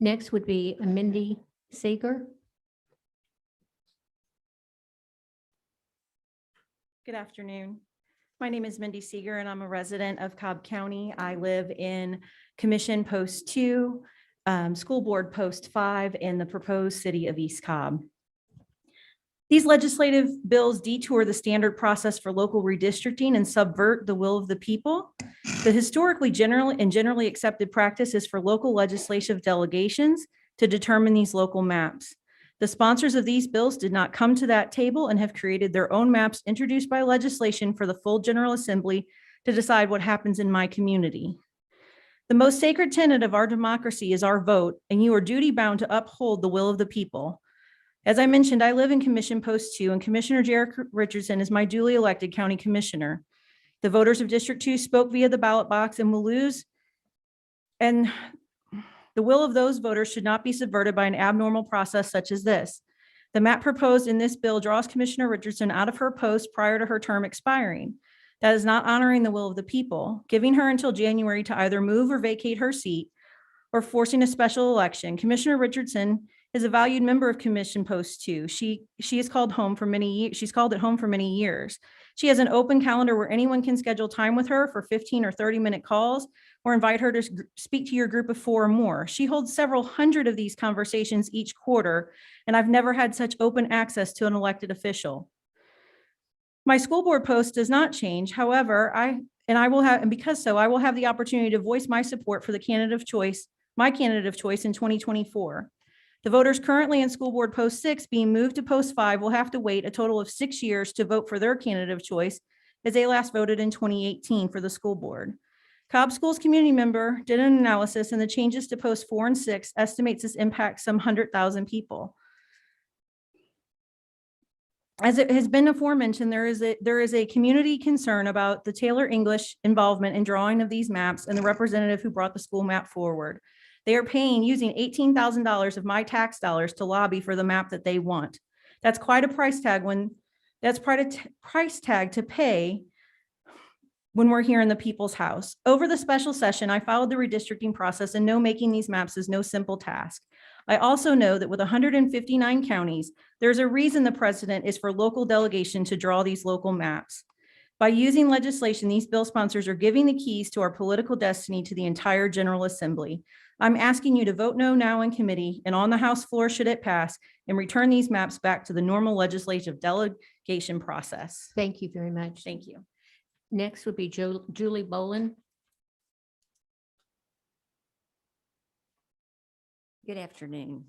Next would be Mindy Seeger. Good afternoon. My name is Mindy Seeger and I'm a resident of Cobb County. I live in Commission Post 2, School Board Post 5, in the proposed city of East Cobb. These legislative bills detour the standard process for local redistricting and subvert the will of the people. The historically generally accepted practice is for local legislative delegations to determine these local maps. The sponsors of these bills did not come to that table and have created their own maps introduced by legislation for the full General Assembly to decide what happens in my community. The most sacred tenet of our democracy is our vote, and you are duty-bound to uphold the will of the people. As I mentioned, I live in Commission Post 2, and Commissioner Jericho Richardson is my duly elected county commissioner. The voters of District 2 spoke via the ballot box and will lose, and the will of those voters should not be subverted by an abnormal process such as this. The map proposed in this bill draws Commissioner Richardson out of her post prior to her term expiring. That is not honoring the will of the people, giving her until January to either move or vacate her seat, or forcing a special election. Commissioner Richardson is a valued member of Commission Post 2. She is called home for many years. She's called it home for many years. She has an open calendar where anyone can schedule time with her for 15 or 30-minute calls or invite her to speak to your group of 4 or more. She holds several hundred of these conversations each quarter, and I've never had such open access to an elected official. My school board post does not change. However, I will have the opportunity to voice my support for the candidate of choice, my candidate of choice in 2024. The voters currently in school board post 6 being moved to post 5 will have to wait a total of 6 years to vote for their candidate of choice, as they last voted in 2018 for the school board. Cobb Schools community member did an analysis, and the changes to post 4 and 6 estimates this impacts some 100,000 people. As it has been aforementioned, there is a community concern about the Taylor English involvement in drawing of these maps and the representative who brought the school map forward. They are paying using $18,000 of my tax dollars to lobby for the map that they want. That's quite a price tag to pay when we're here in the people's house. Over the special session, I followed the redistricting process and know making these maps is no simple task. I also know that with 159 counties, there's a reason the precedent is for local delegation to draw these local maps. By using legislation, these bill sponsors are giving the keys to our political destiny to the entire General Assembly. I'm asking you to vote no now in committee and on the House floor should it pass, and return these maps back to the normal legislative delegation process. Thank you very much. Thank you. Next would be Julie Boland. Good afternoon.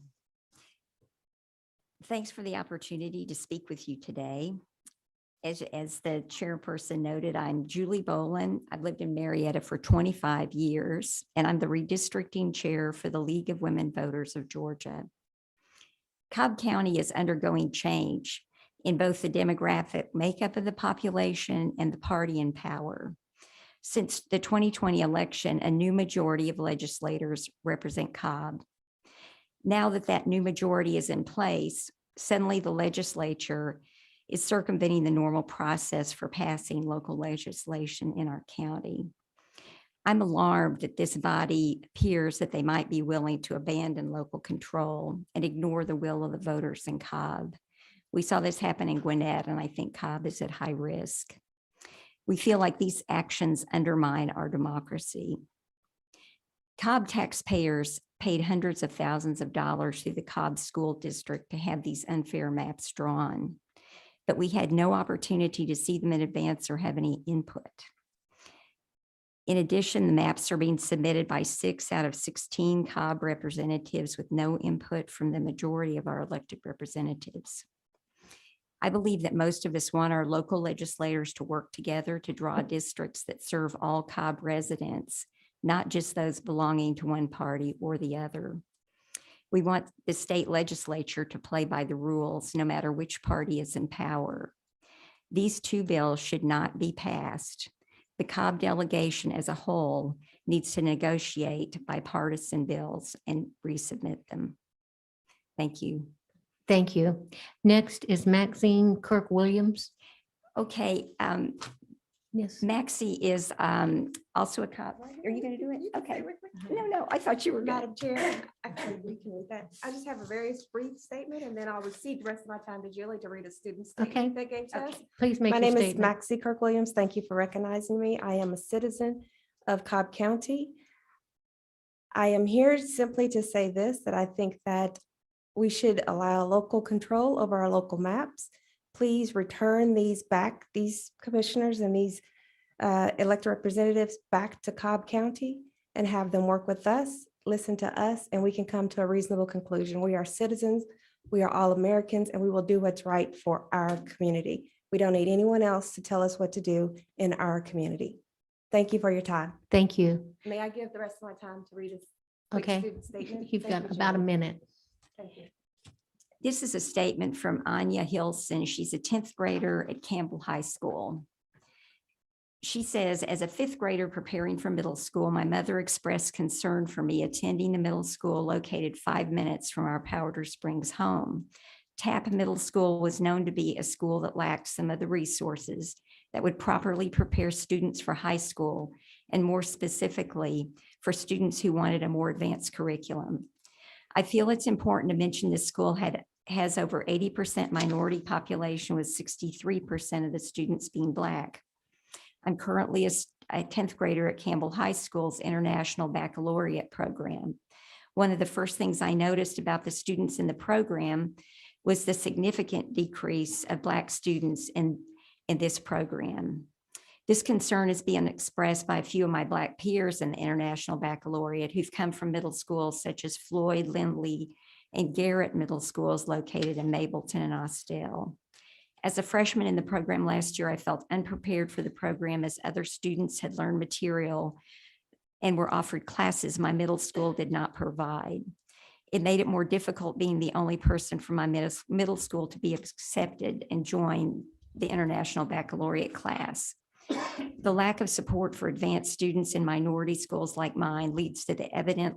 Thanks for the opportunity to speak with you today. As the chairperson noted, I'm Julie Boland. I've lived in Marietta for 25 years, and I'm the redistricting chair for the League of Women Voters of Georgia. Cobb County is undergoing change in both the demographic makeup of the population and the party in power. Since the 2020 election, a new majority of legislators represent Cobb. Now that new majority is in place, suddenly the legislature is circumventing the normal process for passing local legislation in our county. I'm alarmed that this body appears that they might be willing to abandon local control and ignore the will of the voters in Cobb. We saw this happen in Gwinnett, and I think Cobb is at high risk. We feel like these actions undermine our democracy. Cobb taxpayers paid hundreds of thousands of dollars through the Cobb School District to have these unfair maps drawn, but we had no opportunity to see them in advance or have any input. In addition, the maps are being submitted by 6 out of 16 Cobb representatives with no input from the majority of our elected representatives. I believe that most of us want our local legislators to work together to draw districts that serve all Cobb residents, not just those belonging to one party or the other. We want the state legislature to play by the rules, no matter which party is in power. These 2 bills should not be passed. The Cobb delegation as a whole needs to negotiate bipartisan bills and resubmit them. Thank you. Thank you. Next is Maxine Kirk-Williams. Okay. Yes. Maxie is also a Cobb. Are you going to do it? Okay. No, I thought you were going Madam Chair, actually, we can read that. I just have a very brief statement, and then I'll recede the rest of my time to Julie to read a student statement that gave to us. Please make My your name is statement. Maxie Kirk-Williams. Thank you for recognizing me. I am a citizen of Cobb County. I am here simply to say this, that I think that we should allow local control over our local maps. Please return these back, these commissioners and these elected representatives back to Cobb County and have them work with us, listen to us, and we can come to a reasonable conclusion. We are citizens, we are all Americans, and we will do what's right for our community. We don't need anyone else to tell us what to do in our community. Thank you for your time. Thank you. May I give the rest of my time to read a quick Okay. student statement? You've Thank got you, about a Julie. minute. Thank you. This is a statement from Anya Hilson. She's a 10th grader at Campbell High School. She says, as a 5th grader preparing for middle school, my mother expressed concern for me attending the middle school located 5 minutes from our Powder Springs home. Tapp Middle School was known to be a school that lacked some of the resources that would properly prepare students for high school and more specifically for students who wanted a more advanced curriculum. I feel it's important to mention this school has over 80% minority population, with 63% of the students being Black. I'm currently a 10th grader at Campbell High School's International Baccalaureate program. One of the first things I noticed about the students in the program was the significant decrease of Black students in this program. This concern is being expressed by a few of my Black peers in the International Baccalaureate who've come from middle schools such as Floyd, Lindley, and Garrett middle schools located in Mableton and Austell. As a freshman in the program last year, I felt unprepared for the program as other students had learned material and were offered classes my middle school did not provide. It made it more difficult being the only person from my middle school to be accepted and join the International Baccalaureate class. The lack of support for advanced students in minority schools like mine leads to the evident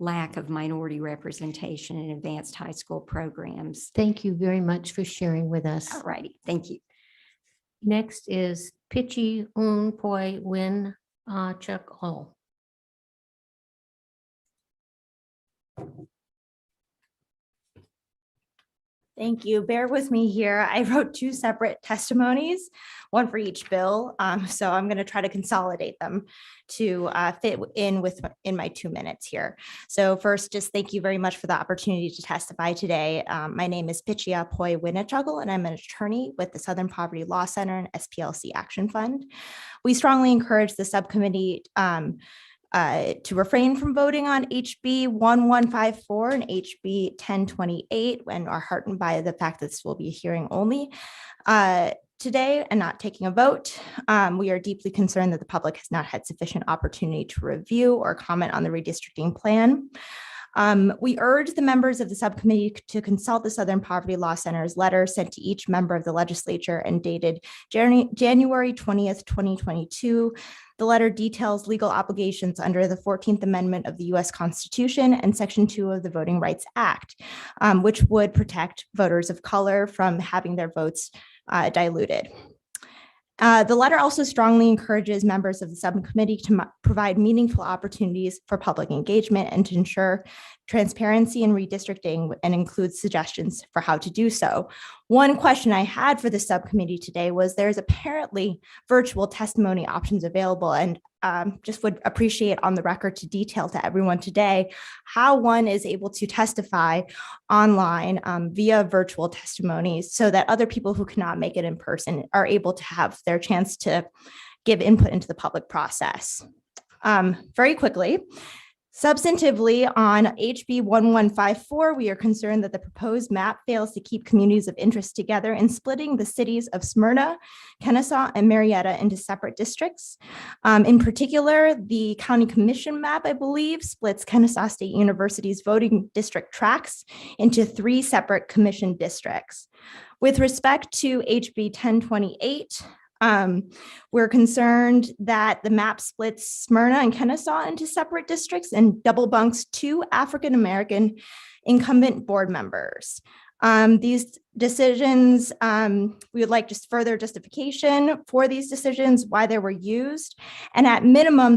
lack of minority representation in advanced high school programs. Thank you very much for sharing with us. All righty, thank you. Next is Pichi Un Poi Win Chuk O. Thank you. Bear with me here. I wrote two separate testimonies, one for each bill. So I'm going to try to consolidate them to fit in my 2 minutes here. So first, just thank you very much for the opportunity to testify today. My name is Pichia Poi Winachuggle, and I'm an attorney with the Southern Poverty Law Center and SPLC Action Fund. We strongly encourage the subcommittee to refrain from voting on HB 1154 and HB 1028 and are heartened by the fact that this will be a hearing only today and not taking a vote. We are deeply concerned that the public has not had sufficient opportunity to review or comment on the redistricting plan. We urge the members of the subcommittee to consult the Southern Poverty Law Center's letter sent to each member of the legislature and dated January 20th, 2022. The letter details legal obligations under the 14th Amendment of the U.S. Constitution and Section 2 of the Voting Rights Act, which would protect voters of color from having their votes diluted. The letter also strongly encourages members of the subcommittee to provide meaningful opportunities for public engagement and to ensure transparency in redistricting, and includes suggestions for how to do so. One question I had for the subcommittee today was there's apparently virtual testimony options available, and just would appreciate on the record to detail to everyone today how one is able to testify online via virtual testimonies so that other people who cannot make it in person are able to have their chance to give input into the public process. Very quickly, substantively on HB 1154, we are concerned that the proposed map fails to keep communities of interest together in splitting the cities of Smyrna, Kennesaw, and Marietta into separate districts. In particular, the county commission map, I believe, splits Kennesaw State University's voting district tracts into 3 separate commission districts. With respect to HB 1028, we're concerned that the map splits Smyrna and Kennesaw into separate districts and double bunks 2 African-American incumbent board members. These decisions, we would like just further justification for these decisions, why they were used. And at minimum,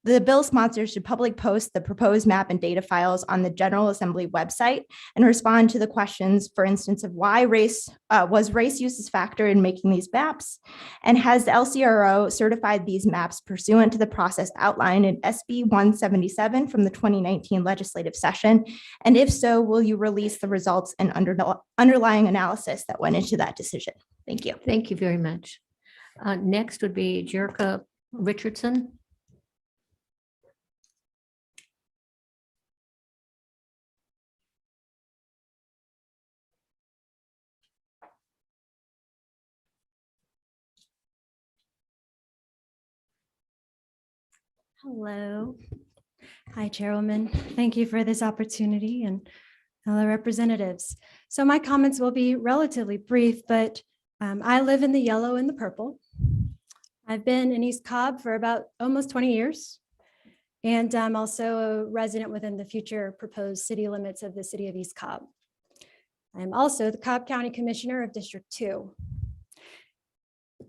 the bill sponsors should publicly post the proposed map and data files on the General Assembly website and respond to the questions, for instance, of why race was race used as factor in making these maps, and has the LCRO certified these maps pursuant to the process outlined in SB 177 from the 2019 legislative session? And if so, will you release the results and underlying analysis that went into that decision? Thank you. Thank you very much. Next would be Jericho Richardson. Hello. Hi, Chairwoman. Thank you for this opportunity and fellow representatives. So my comments will be relatively brief, but I live in the yellow and the purple. I've been in East Cobb for about almost 20 years. And I'm also a resident within the future proposed city limits of the city of East Cobb. I'm also the Cobb County Commissioner of District 2.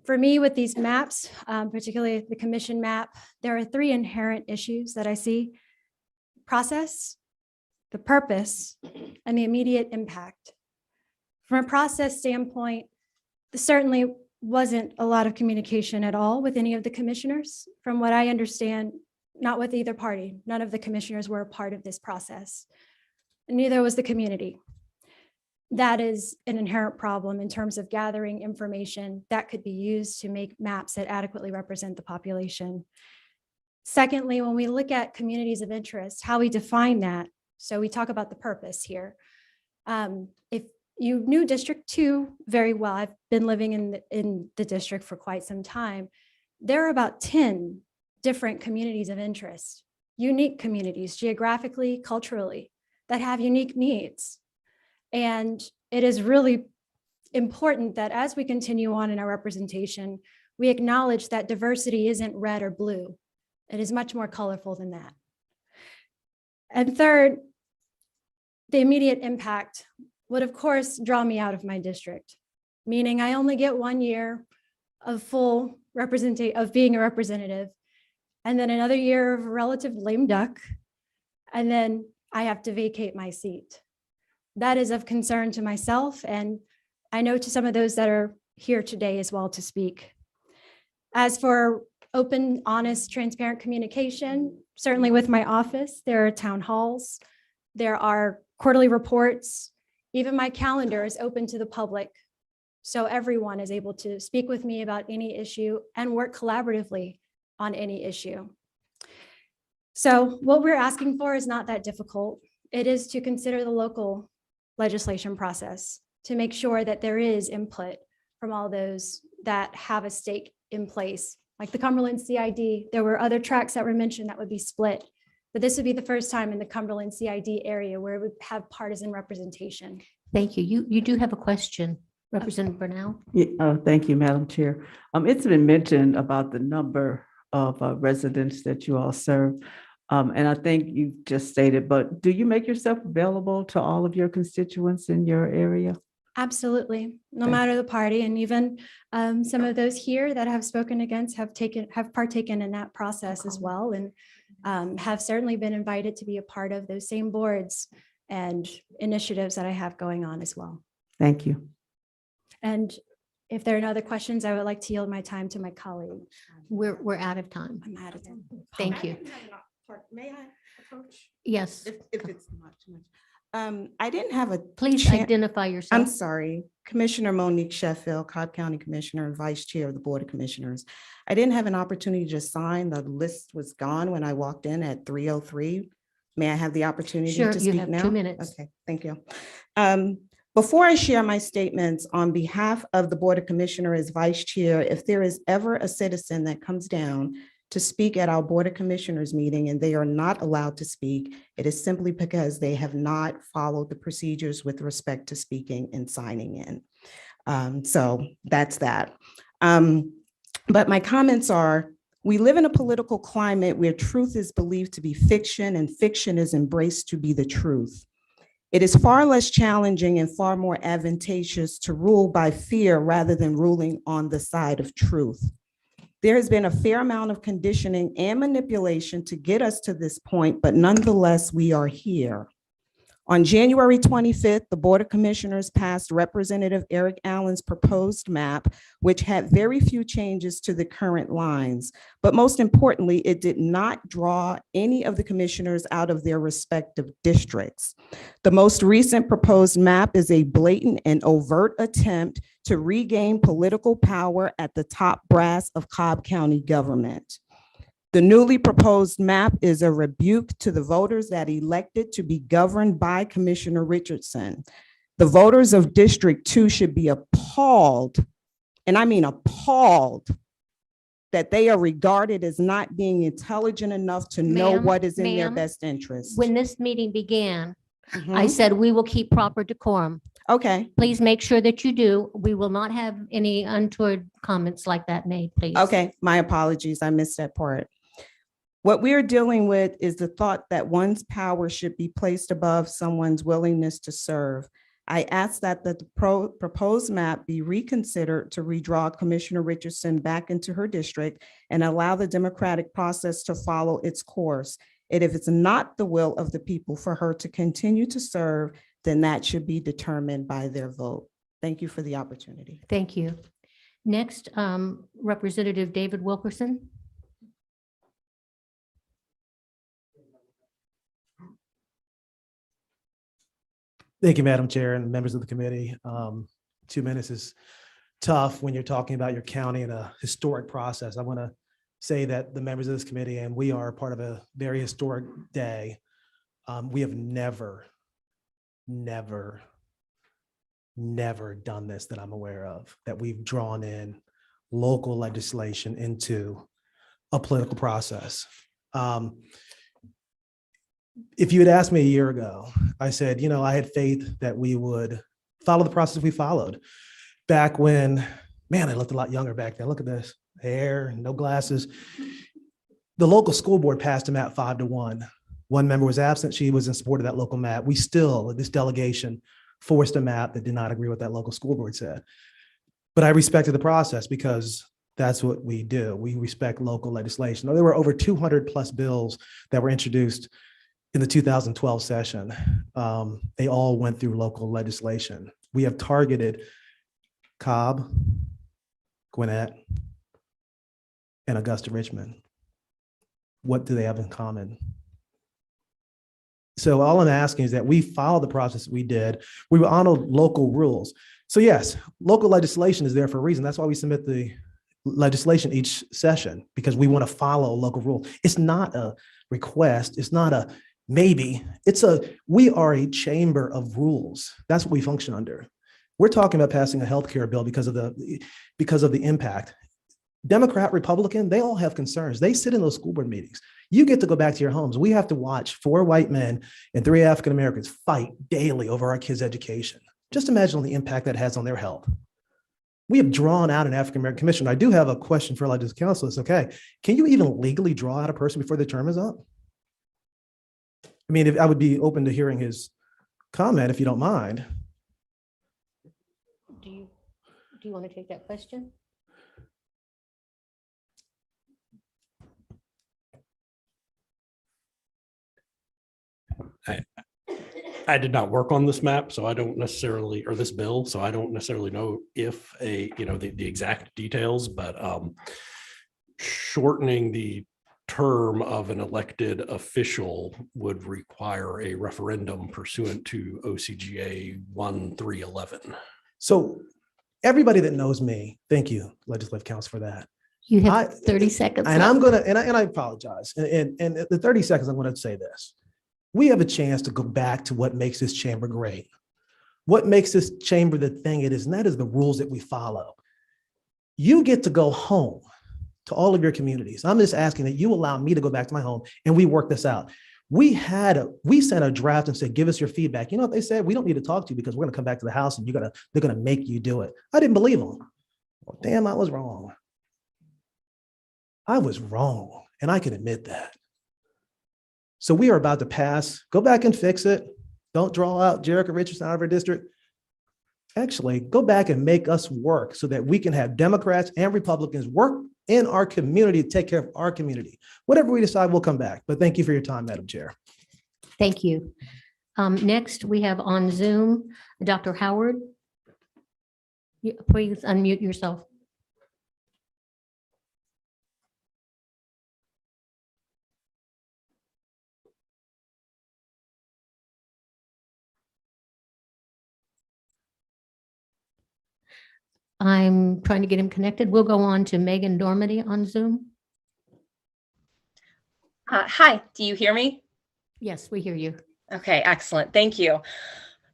For me, with these maps, particularly the commission map, there are three inherent issues that I see: process, the purpose, and the immediate impact. From a process standpoint, there certainly wasn't a lot of communication at all with any of the commissioners. From what I understand, not with either party. None of the commissioners were a part of this process. Neither was the community. That is an inherent problem in terms of gathering information that could be used to make maps that adequately represent the population. Secondly, when we look at communities of interest, how we define that. So we talk about the purpose here. If you knew District 2 very well, I've been living in the district for quite some time. There are about 10 different communities of interest, unique communities, geographically, culturally, that have unique needs. And it is really important that as we continue on in our representation, we acknowledge that diversity isn't red or blue. It is much more colorful than that. And third, the immediate impact would, of course, draw me out of my district, meaning I only get 1 year of full representation of being a representative, and then another year of relative lame duck, and then I have to vacate my seat. That is of concern to myself, and I know to some of those that are here today as well to speak. As for open, honest, transparent communication, certainly with my office, there are town halls, there are quarterly reports, even my calendar is open to the public. So everyone is able to speak with me about any issue and work collaboratively on any issue. So what we're asking for is not that difficult. It is to consider the local legislation process to make sure that there is input from all those that have a stake in place. Like the Cumberland CID, there were other tracks that were mentioned that would be split, but this would be the first time in the Cumberland CID area where it would have partisan representation. Thank you. You do have a question, Representative Bernal? Yeah, thank you, Madam Chair. It's been mentioned about the number of residents that you all serve. And I think you just stated, but do you make yourself available to all of your constituents in your area? Absolutely, no matter the party, and even some of those here that have spoken against have partaken in that process as well, and have certainly been invited to be a part of those same boards and initiatives that I have going on as well. Thank you. And if there are no other questions, I would like to yield my time to my colleague. We're out of time. I'm out of time. Thank you. May I approach? Yes. If it's not too much. I didn't have a. Please identify yourself. I'm sorry. Commissioner Monique Sheffield, Cobb County Commissioner and Vice Chair of the Board of Commissioners. I didn't have an opportunity to sign. The list was gone when I walked in at 3:03. May I have the opportunity Sure, to you speak have now? 2 minutes. Okay, thank you. Before I share my statements on behalf of the Board of Commissioners as Vice Chair, if there is ever a citizen that comes down to speak at our Board of Commissioners meeting and they are not allowed to speak, it is simply because they have not followed the procedures with respect to speaking and signing in. So that's that. But my comments are, we live in a political climate where truth is believed to be fiction and fiction is embraced to be the truth. It is far less challenging and far more advantageous to rule by fear rather than ruling on the side of truth. There has been a fair amount of conditioning and manipulation to get us to this point, but nonetheless, we are here. On January 25th, the Board of Commissioners passed Representative Eric Allen's proposed map, which had very few changes to the current lines. But most importantly, it did not draw any of the commissioners out of their respective districts. The most recent proposed map is a blatant and overt attempt to regain political power at the top brass of Cobb County government. The newly proposed map is a rebuke to the voters that elected to be governed by Commissioner Richardson. The voters of District 2 should be appalled, and I mean appalled, that they are regarded as not being intelligent enough to know what is in their best interest. When this meeting began, I said, we will keep proper decorum. Okay. Please make sure that you do. We will not have any untoward comments like that made, please. Okay, my apologies. I missed that part. What we are dealing with is the thought that one's power should be placed above someone's willingness to serve. I ask that the proposed map be reconsidered to redraw Commissioner Richardson back into her district and allow the democratic process to follow its course. And if it's not the will of the people for her to continue to serve, then that should be determined by their vote. Thank you for the opportunity. Thank you. Next, Representative David Wilkerson. Thank you, Madam Chair and members of the committee. 2 minutes is tough when you're talking about your county and a historic process. I want to say that the members of this committee and we are part of a very historic day. We have never done this that I'm aware of, that we've drawn in local legislation into a political process. If you had asked me a year ago, I said, I had faith that we would follow the process we followed back when, man, I looked a lot younger back then. Look at this, hair, no glasses. The local school board passed a map 5-1. One member was absent. She was in support of that local map. We still, this delegation, forced a map that did not agree with that local school board said. But I respected the process because that's what we do. We respect local legislation. There were over 200 plus bills that were introduced in the 2012 session. They all went through local legislation. We have targeted Cobb, Gwinnett, and Augusta Richmond. What do they have in common? So all I'm asking is that we follow the process we did. We will honor local rules. So yes, local legislation is there for a reason. That's why we submit the legislation each session, because we want to follow local rule. It's not a request. It's not a maybe. We are a chamber of rules. That's what we function under. We're talking about passing a healthcare bill because of the impact. Democrat, Republican, they all have concerns. They sit in those school board meetings. You get to go back to your homes. We have to watch 4 white men and 3 African Americans fight daily over our kids' education. Just imagine the impact that has on their health. We have drawn out an African American commission. I do have a question for elected council. It's okay. Can you even legally draw out a person before their term is up? I mean, I would be open to hearing his comment if you don't mind. Do you want to take that question? I did not work on this map, so I don't necessarily, or this bill, so I don't necessarily know if the exact details, but shortening the term of an elected official would require a referendum pursuant to OCGA 1311. So everybody that knows me, thank you, Legislative Council, for that. You have 30 seconds. And left. I'm gonna, and I apologize. And the 30 seconds, I'm gonna say this. We have a chance to go back to what makes this chamber great. What makes this chamber the thing it is, and that is the rules that we follow. You get to go home to all of your communities. I'm just asking that you allow me to go back to my home and we work this out. We sent a draft and said, give us your feedback. You know what they said? We don't need to talk to you because we're gonna come back to the house and they're gonna make you do it. I didn't believe them. Well, damn, I was wrong. I was wrong, and I can admit that. So we are about to pass, go back and fix it. Don't draw out Jericho Richardson out of our district. Actually, go back and make us work so that we can have Democrats and Republicans work in our community to take care of our community. Whatever we decide, we'll come back. But thank you for your time, Madam Chair. Thank you. Next, we have on Zoom, Dr. Howard. Please unmute yourself. I'm trying to get him connected. We'll go on to Megan Dormady on Zoom. Hi, do you hear me? Yes, we hear you. Okay, excellent. Thank you.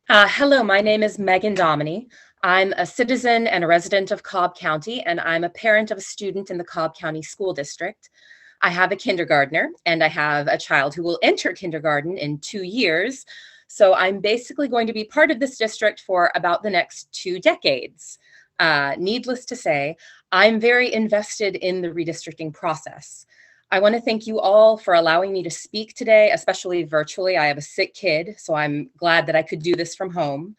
Hello, my name is Megan Dominy. I'm a citizen and a resident of Cobb County, and I'm a parent of a student in the Cobb County School District. I have a kindergartner, and I have a child who will enter kindergarten in 2 years. So I'm basically going to be part of this district for about the next 2 decades. Needless to say, I'm very invested in the redistricting process. I want to thank you all for allowing me to speak today, especially virtually. I have a sick kid, so I'm glad that I could do this from home.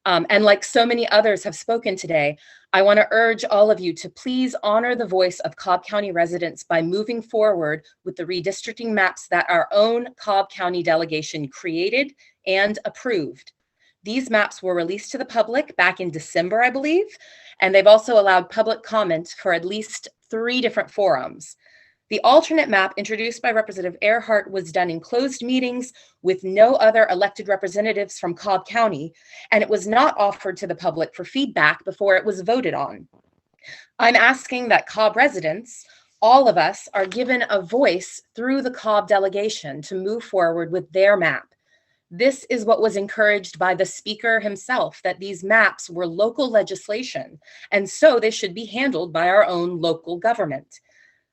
And like so many others have spoken today, I want to urge all of you to please honor the voice of Cobb County residents by moving forward with the redistricting maps that our own Cobb County delegation created and approved. These maps were released to the public back in December, I believe, and they've also allowed public comment for at least 3 different forums. The alternate map introduced by Representative Earhart was done in closed meetings with no other elected representatives from Cobb County, and it was not offered to the public for feedback before it was voted on. I'm asking that Cobb residents, all of us, are given a voice through the Cobb delegation to move forward with their map. This is what was encouraged by the speaker himself, that these maps were local legislation, and so they should be handled by our own local government.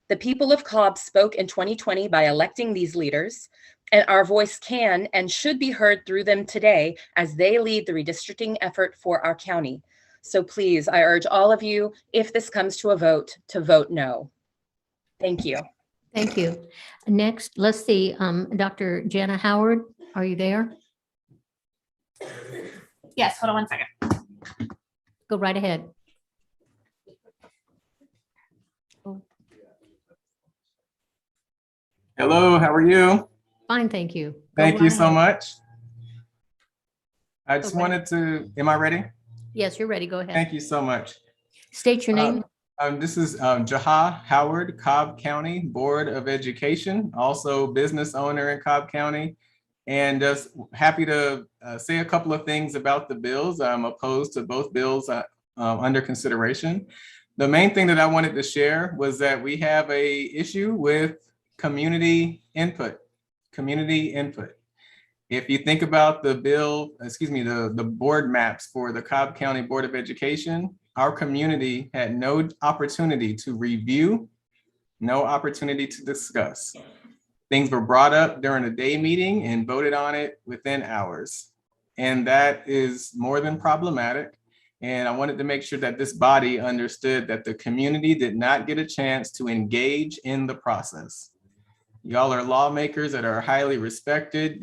The people of Cobb spoke in 2020 by electing these leaders, and our voice can and should be heard through them today as they lead the redistricting effort for our county. So please, I urge all of you, if this comes to a vote, to vote no. Thank you. Thank you. Next, let's see, Dr. Jana Howard, are you there? Yes, hold on one second. Go right ahead. Hello, how are you? Fine, thank you. Go Thank you right so ahead. much. I just Okay. wanted to, am I ready? Yes, you're ready. Go ahead. Thank you so much. State your name. This is Jaha Howard, Cobb County Board of Education, also business owner in Cobb County. And just happy to say a couple of things about the bills. I'm opposed to both bills under consideration. The main thing that I wanted to share was that we have a issue with community input. If you think about the bill, the board maps for the Cobb County Board of Education, our community had no opportunity to review, no opportunity to discuss. Things were brought up during a day meeting and voted on it within hours. And that is more than problematic. And I wanted to make sure that this body understood that the community did not get a chance to engage in the process. Y'all are lawmakers that are highly respected.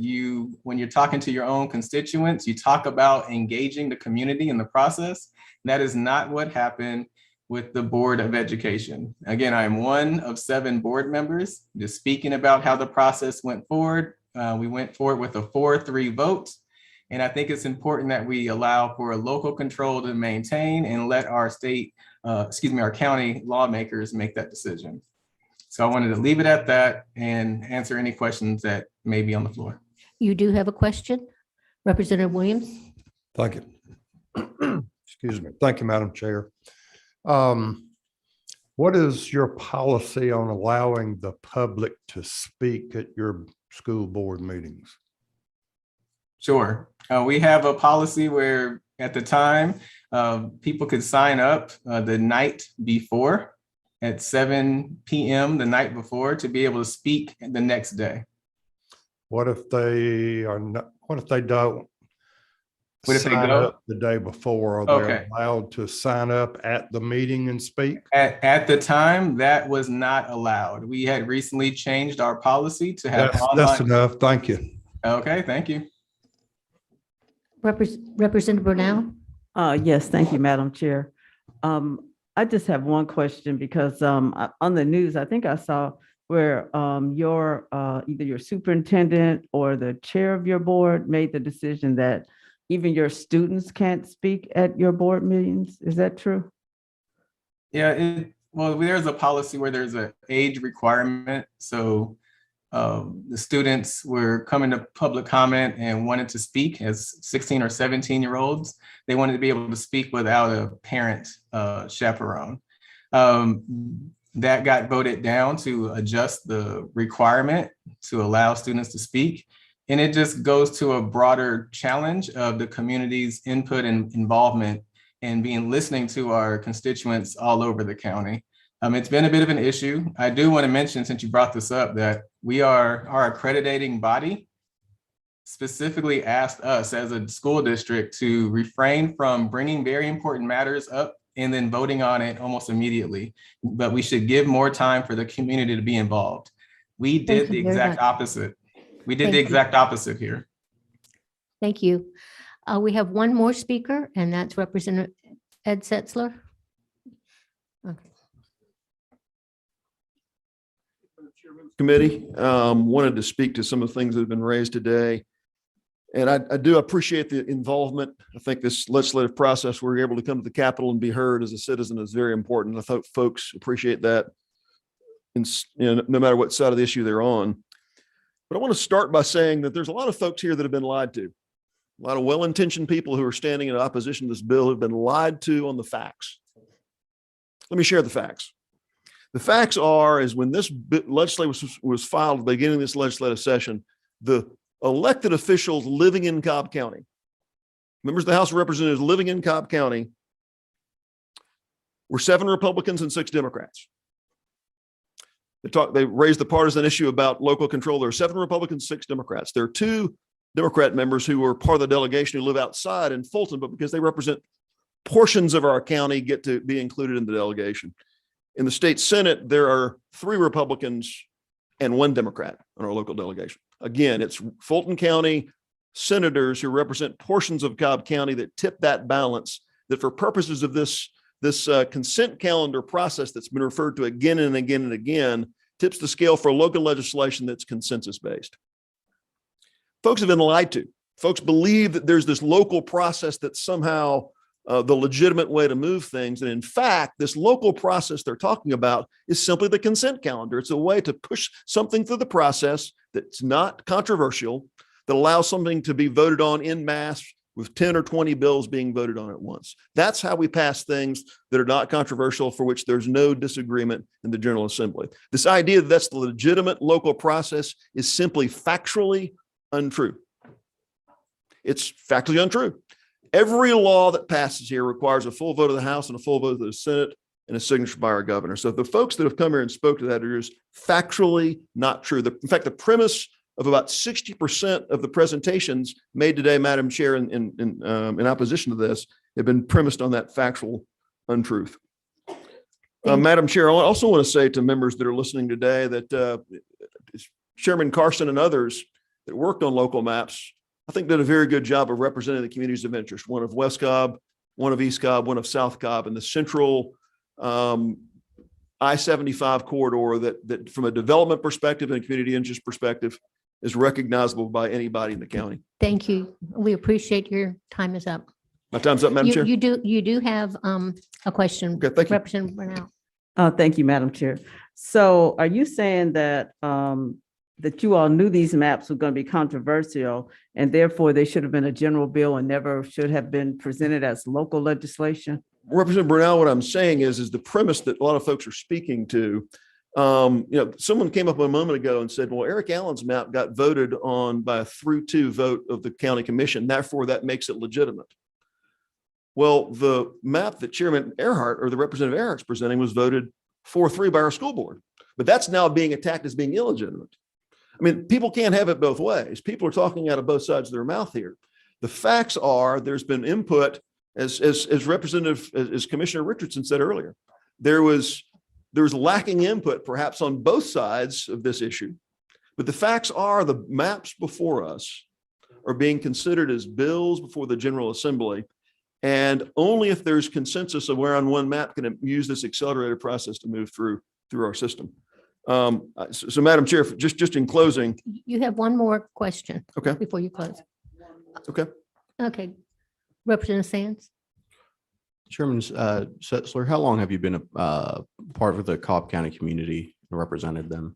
When you're talking to your own constituents, you talk about engaging the community in the process. That is not what happened with the Board of Education. Again, I am one of 7 board members, just speaking about how the process went forward. We went forward with a 4-3 vote. And I think it's important that we allow for a local control to maintain and let our our county lawmakers make that decision. So I wanted to leave it at that and answer any questions that may be on the floor. You do have a question? Representative Williams? Thank you. Excuse me. Thank you, Madam Chair. What is your policy on allowing the public to speak at your school board meetings? Sure. We have a policy where at the time, people could sign up the night before at 7 p.m. the night before to be able to speak the next day. What if they are not, what if they don't? What if they sign don't? up the day before? Are they Okay. allowed to sign up at the meeting and speak? At the time, that was not allowed. We had recently changed our policy to have That's online. enough. Thank you. Okay, thank you. Representative Brunel? Yes, thank you, Madam Chair. I just have one question because on the news, I think I saw where your either your superintendent or the chair of your board made the decision that even your students can't speak at your board meetings. Is that true? Yeah, well, there's a policy where there's an age requirement. So the students were coming to public comment and wanted to speak as 16 or 17-year-olds. They wanted to be able to speak without a parent chaperone. That got voted down to adjust the requirement to allow students to speak. And it just goes to a broader challenge of the community's input and involvement and listening to our constituents all over the county. It's been a bit of an issue. I do want to mention, since you brought this up, that our accrediting body specifically asked us as a school district to refrain from bringing very important matters up and then voting on it almost immediately. But we should give more time for the community to be involved. We did the exact opposite. We did the exact opposite here. Thank you. We have one more speaker, and that's Representative Ed Setzler. Okay. Committee, wanted to speak to some of the things that have been raised today. And I do appreciate the involvement. I think this legislative process, where you're able to come to the Capitol and be heard as a citizen, is very important. I thought folks appreciate that, no matter what side of the issue they're on. But I want to start by saying that there's a lot of folks here that have been lied to. A lot of well-intentioned people who are standing in opposition to this bill have been lied to on the facts. Let me share the facts. The facts are, is when this legislation was filed at the beginning of this legislative session, the elected officials living in Cobb County, members of the House of Representatives living in Cobb County, were 7 Republicans and 6 Democrats. They raised the partisan issue about local control. There are 7 Republicans, 6 Democrats. There are 2 Democrat members who were part of the delegation who live outside in Fulton, but because they represent portions of our county, get to be included in the delegation. In the state Senate, there are 3 Republicans and 1 Democrat on our local delegation. Again, it's Fulton County senators who represent portions of Cobb County that tip that balance, that for purposes of this consent calendar process that's been referred to again and again and again, tips the scale for local legislation that's consensus-based. Folks have been lied to. Folks believe that there's this local process that's somehow the legitimate way to move things. And in fact, this local process they're talking about is simply the consent calendar. It's a way to push something through the process that's not controversial, that allows something to be voted on en masse with 10 or 20 bills being voted on at once. That's how we pass things that are not controversial, for which there's no disagreement in the General Assembly. This idea that that's the legitimate local process is simply factually untrue. It's factually untrue. Every law that passes here requires a full vote of the House and a full vote of the Senate and a signature by our governor. So the folks that have come here and spoke to that are just factually not true. In fact, the premise of about 60% of the presentations made today, Madam Chair, in opposition to this, have been premised on that factual untruth. Madam Chair, I also want to say to members that are listening today that Chairman Carson and others that worked on local maps, I think, did a very good job of representing the communities of interest, one of West Cobb, one of East Cobb, one of South Cobb, and the central I-75 corridor that from a development perspective and a community interest perspective is recognizable by anybody in the county. Thank you. We appreciate your time is up. My time's up, Madam Chair. You do have a question. Okay, thank you. Representative Brown. Thank you, Madam Chair. So are you saying that that you all knew these maps were going to be controversial and therefore they should have been a general bill and never should have been presented as local legislation? Representative Brunel, what I'm saying is the premise that a lot of folks are speaking to. Someone came up a moment ago and said, well, Eric Allen's map got voted on by a 3-2 vote of the county commission. Therefore, that makes it legitimate. Well, the map that Chairman Earhart or the Representative Earhart's presenting was voted 4-3 by our school board, but that's now being attacked as being illegitimate. I mean, people can't have it both ways. People are talking out of both sides of their mouth here. The facts are there's been input, as Commissioner Richardson said earlier, there's lacking input perhaps on both sides of this issue. But the facts are the maps before us are being considered as bills before the General Assembly. And only if there's consensus of where on one map can it use this accelerated process to move through our system. So Madam Chair, just in closing. You have one more question. Okay. Before you close. Okay. Okay. Representative Sands. Chairman Setzler, how long have you been a part of the Cobb County community and represented them?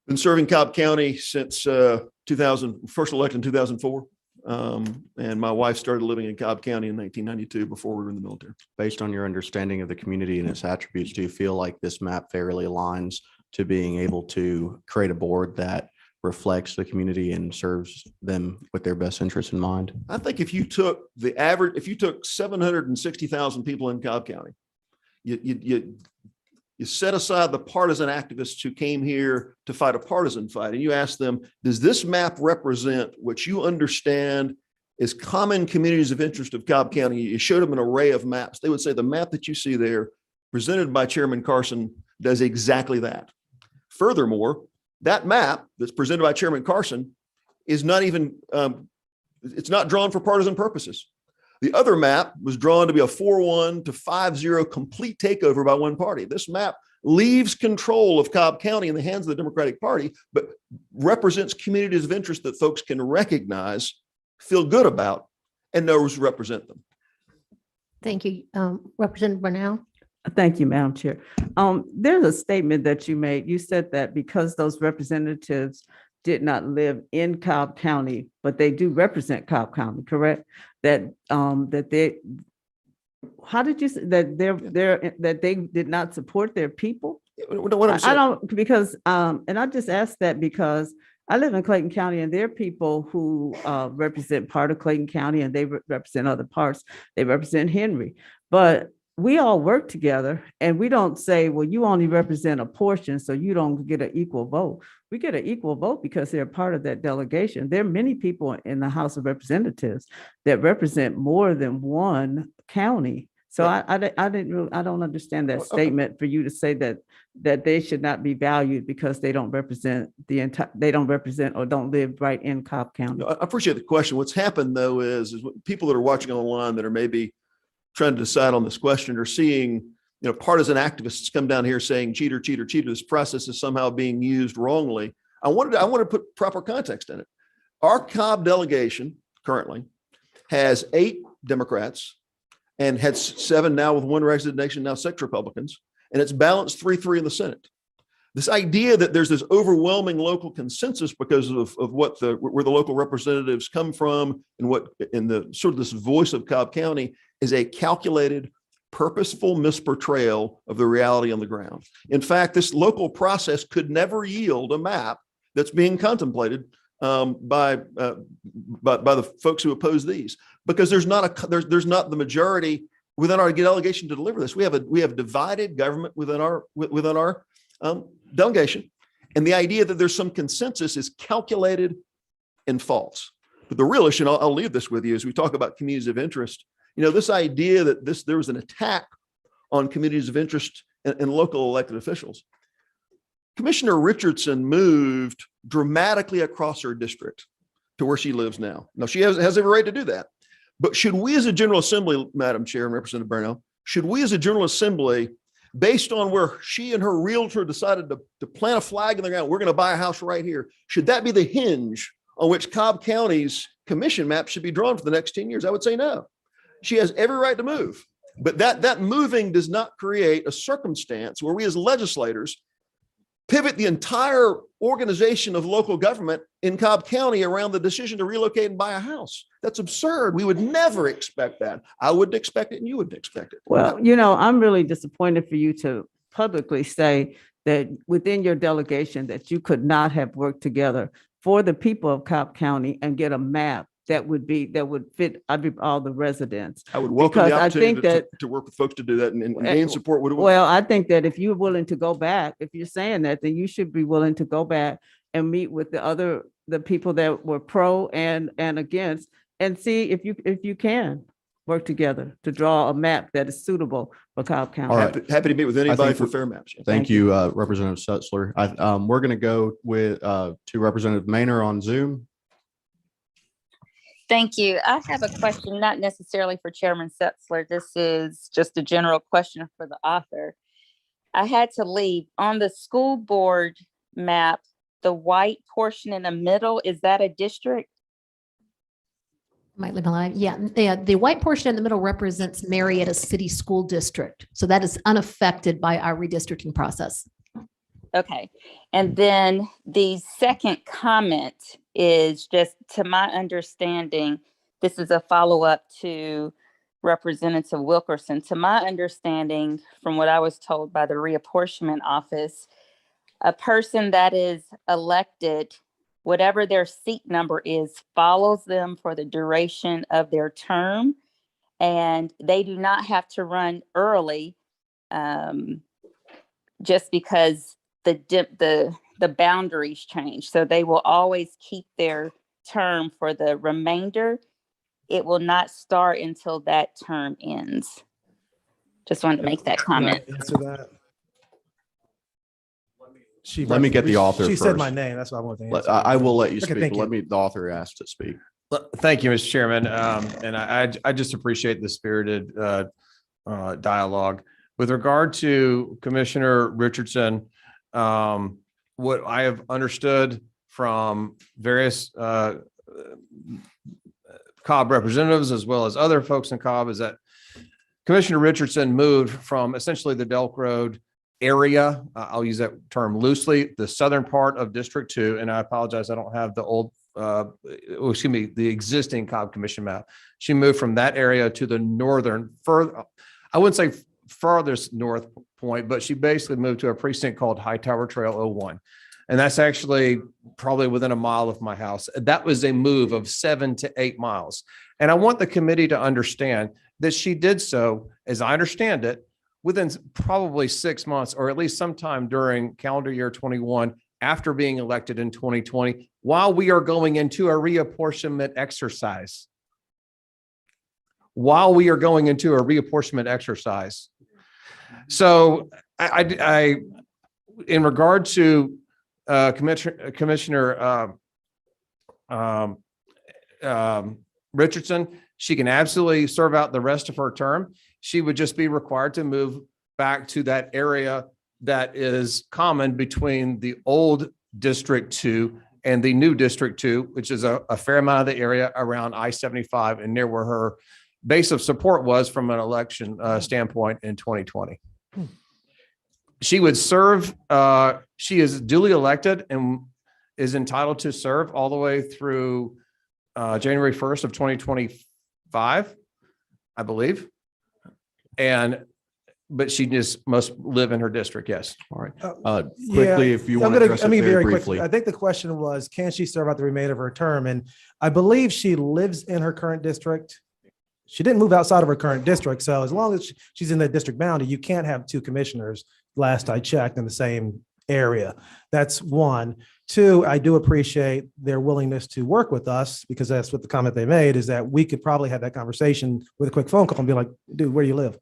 Been serving Cobb County since 2000, first elected in 2004. And my wife started living in Cobb County in 1992 before we were in the military. Based on your understanding of the community and its attributes, do you feel like this map fairly aligns to being able to create a board that reflects the community and serves them with their best interests in mind? I think if you took 760,000 people in Cobb County, you set aside the partisan activists who came here to fight a partisan fight, and you ask them, does this map represent what you understand as common communities of interest of Cobb County? You showed them an array of maps. They would say the map that you see there, presented by Chairman Carson, does exactly that. Furthermore, that map that's presented by Chairman Carson is not even It's not drawn for partisan purposes. The other map was drawn to be a 4-1 to 5-0 complete takeover by one party. This map leaves control of Cobb County in the hands of the Democratic Party, but represents communities of interest that folks can recognize, feel good about, and knows represent them. Thank you. Representative Brownell. Thank you, Madam Chair. There's a statement that you made. You said that because those representatives did not live in Cobb County, but they do represent Cobb County, correct? That they, how did you say that that they did not support their people? I don't, because and I just asked that because I live in Clayton County and there are people who represent part of Clayton County and they represent other parts. They represent Henry, but we all work together and we don't say, well, you only represent a portion, so you don't get an equal vote. We get an equal vote because they're part of that delegation. There are many people in the House of Representatives that represent more than one county. So I don't understand that statement for you to say that they should not be valued because they don't represent the entire, they don't represent or don't live right in Cobb County. I appreciate the question. What's happened though is people that are watching online that are maybe trying to decide on this question are seeing, partisan activists come down here saying cheater, cheater, cheater. This process is somehow being used wrongly. I want to put proper context in it. Our Cobb delegation currently has 8 Democrats and had 7 now with 1 resignation, now 6 Republicans, and it's balanced 3-3 in the Senate. This idea that there's this overwhelming local consensus because of what where the local representatives come from and what in the sort of this voice of Cobb County is a calculated, purposeful misportrayal of the reality on the ground. In fact, this local process could never yield a map that's being contemplated by the folks who oppose these, because there's not the majority within our delegation to deliver this. We have divided government within our delegation, and the idea that there's some consensus is calculated and false. But the real issue, and I'll leave this with you, as we talk about communities of interest. This idea that there was an attack on communities of interest and local elected officials. Commissioner Richardson moved dramatically across her district to where she lives now. Now, she has every right to do that. But should we as a General Assembly, Madam Chair and Representative Burnell, should we as a General Assembly, based on where she and her realtor decided to plant a flag in the ground, we're going to buy a house right here, should that be the hinge on which Cobb County's commission map should be drawn for the next 10 years? I would say no. She has every right to move, but that moving does not create a circumstance where we as legislators pivot the entire organization of local government in Cobb County around the decision to relocate and buy a house. That's absurd. We would never expect that. I wouldn't expect it and you wouldn't expect it. Well, I'm really disappointed for you to publicly say that within your delegation that you could not have worked together for the people of Cobb County and get a map that would fit all the residents. I would welcome the opportunity that to work with folks to do that and gain support. Well, I think that if you're willing to go back, if you're saying that, then you should be willing to go back and meet with the people that were pro and against, and see if you can work together to draw a map that is suitable for Cobb County. All right. Happy to meet with anybody for fair maps. Thank you, Representative Setzler. We're going to go with to Representative Maynor on Zoom. Thank you. I have a question, not necessarily for Chairman Setzler. This is just a general question for the author. I had to leave. On the school board map, the white portion in the middle, is that a district? Might live alive. Yeah, the white portion in the middle represents Marietta City School District. So that is unaffected by our redistricting process. Okay. And then the second comment is just, to my understanding, this is a follow-up to Representative Wilkerson. To my understanding, from what I was told by the reapportionment office, a person that is elected, whatever their seat number is, follows them for the duration of their term, and they do not have to run early just because the boundaries change. So they will always keep their term for the remainder. It will not start until that term ends. Just wanted to make that comment. Answer that. Let me get the author She first. said my name. That's why I wanted to answer. I will let you Okay, speak. thank But let me, the author asked to speak. Thank you, Mr. Chairman. And I just appreciate the spirited dialogue. With regard to Commissioner Richardson, what I have understood from various Cobb representatives as well as other folks in Cobb is that Commissioner Richardson moved from essentially the Delk Road area. I'll use that term loosely, the southern part of District 2. And I apologize, I don't have the old, the existing Cobb Commission map. She moved from that area to the northern, I wouldn't say farthest north point, but she basically moved to a precinct called Hightower Trail 01. And that's actually probably within a mile of my house. That was a move of 7 to 8 miles. And I want the committee to understand that she did so, as I understand it, within probably 6 months, or at least sometime during calendar year 21, after being elected in 2020, while we are going into a reapportionment exercise. So I in regard to Commissioner Richardson, she can absolutely serve out the rest of her term. She would just be required to move back to that area that is common between the old District 2 and the new District 2, which is a fair amount of the area around I-75 and near where her base of support was from an election standpoint in 2020. She would serve, she is duly elected and is entitled to serve all the way through January 1st of 2025, I believe. But she just must live in her district. Yes. All right. Quickly, if you want to address it very briefly. I think the question was, can she serve out the remainder of her term? And I believe she lives in her current district. She didn't move outside of her current district. So as long as she's in the district boundary, you can't have two commissioners, last I checked, in the same area. That's one. Two, I do appreciate their willingness to work with us, because that's what the comment they made, is that we could probably have that conversation with a quick phone call and be like, dude, where do you live?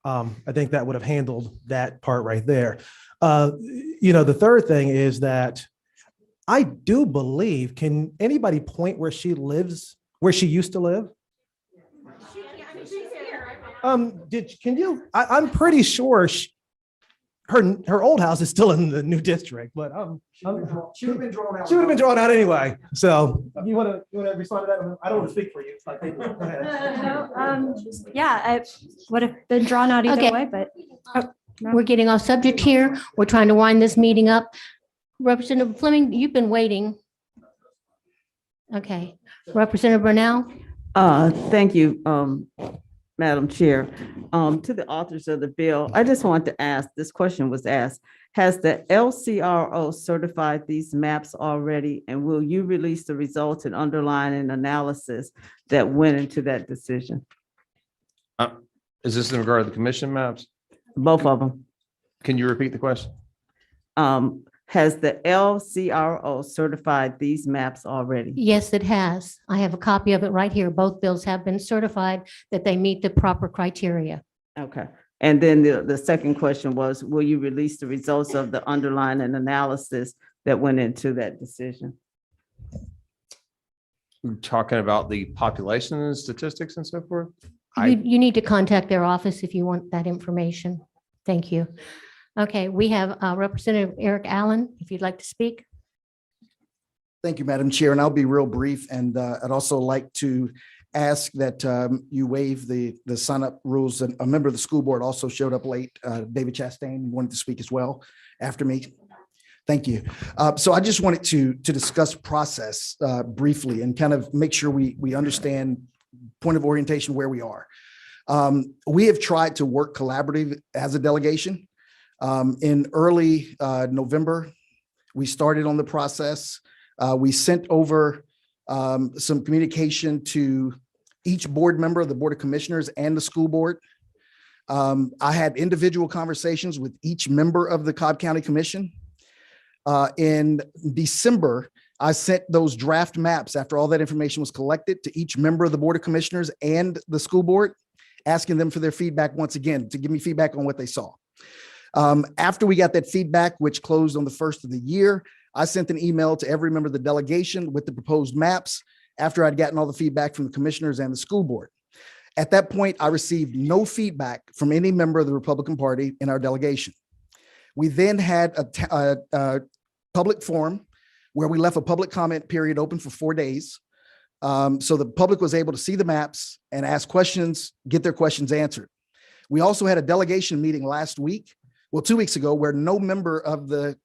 I think that would have handled that part right there. The third thing is that I do believe, can anybody point where she lives, where she used to live? I'm pretty sure her old house is still in the new district, but she would have been drawn out. She would have been drawn out anyway. So you want to respond to that? I don't want to speak for you. Go ahead. Yeah, it would have been drawn out either way, but. We're getting off subject here. We're trying to wind this meeting up. Representative Fleming, you've been waiting. Okay. Representative Brunel? Thank you, Madam Chair. To the authors of the bill, I just want to ask, this question was asked, has the LCRO certified these maps already? And will you release the results and underlying analysis that went into that decision? Is this in regard to the commission maps? Both of them. Can you repeat the question? Has the LCRO certified these maps already? Yes, it has. I have a copy of it right here. Both bills have been certified that they meet the proper criteria. Okay. And then the second question was, will you release the results of the underlying analysis that went into that decision? We're talking about the population and statistics and so forth? You need to contact their office if you want that information. Thank you. Okay, we have Representative Eric Allen, if you'd like to speak. Thank you, Madam Chair, and I'll be real brief. And I'd also like to ask that you waive the sign-up rules. And a member of the school board also showed up late, David Chastain, wanted to speak as well after me. Thank you. So I just wanted to discuss process briefly and kind of make sure we understand point of orientation where we are. We have tried to work collaborative as a delegation. In early November, we started on the process. We sent over some communication to each board member of the Board of Commissioners and the school board. I had individual conversations with each member of the Cobb County Commission. In December, I sent those draft maps after all that information was collected to each member of the Board of Commissioners and the school board, asking them for their feedback once again, to give me feedback on what they saw. After we got that feedback, which closed on the 1st of the year, I sent an email to every member of the delegation with the proposed maps, after I'd gotten all the feedback from the commissioners and the school board. At that point, I received no feedback from any member of the Republican Party in our delegation. We then had a public forum where we left a public comment period open for 4 days. So the public was able to see the maps and ask questions, get their questions answered. We also had a delegation meeting last week, well, 2 weeks ago, where no member of the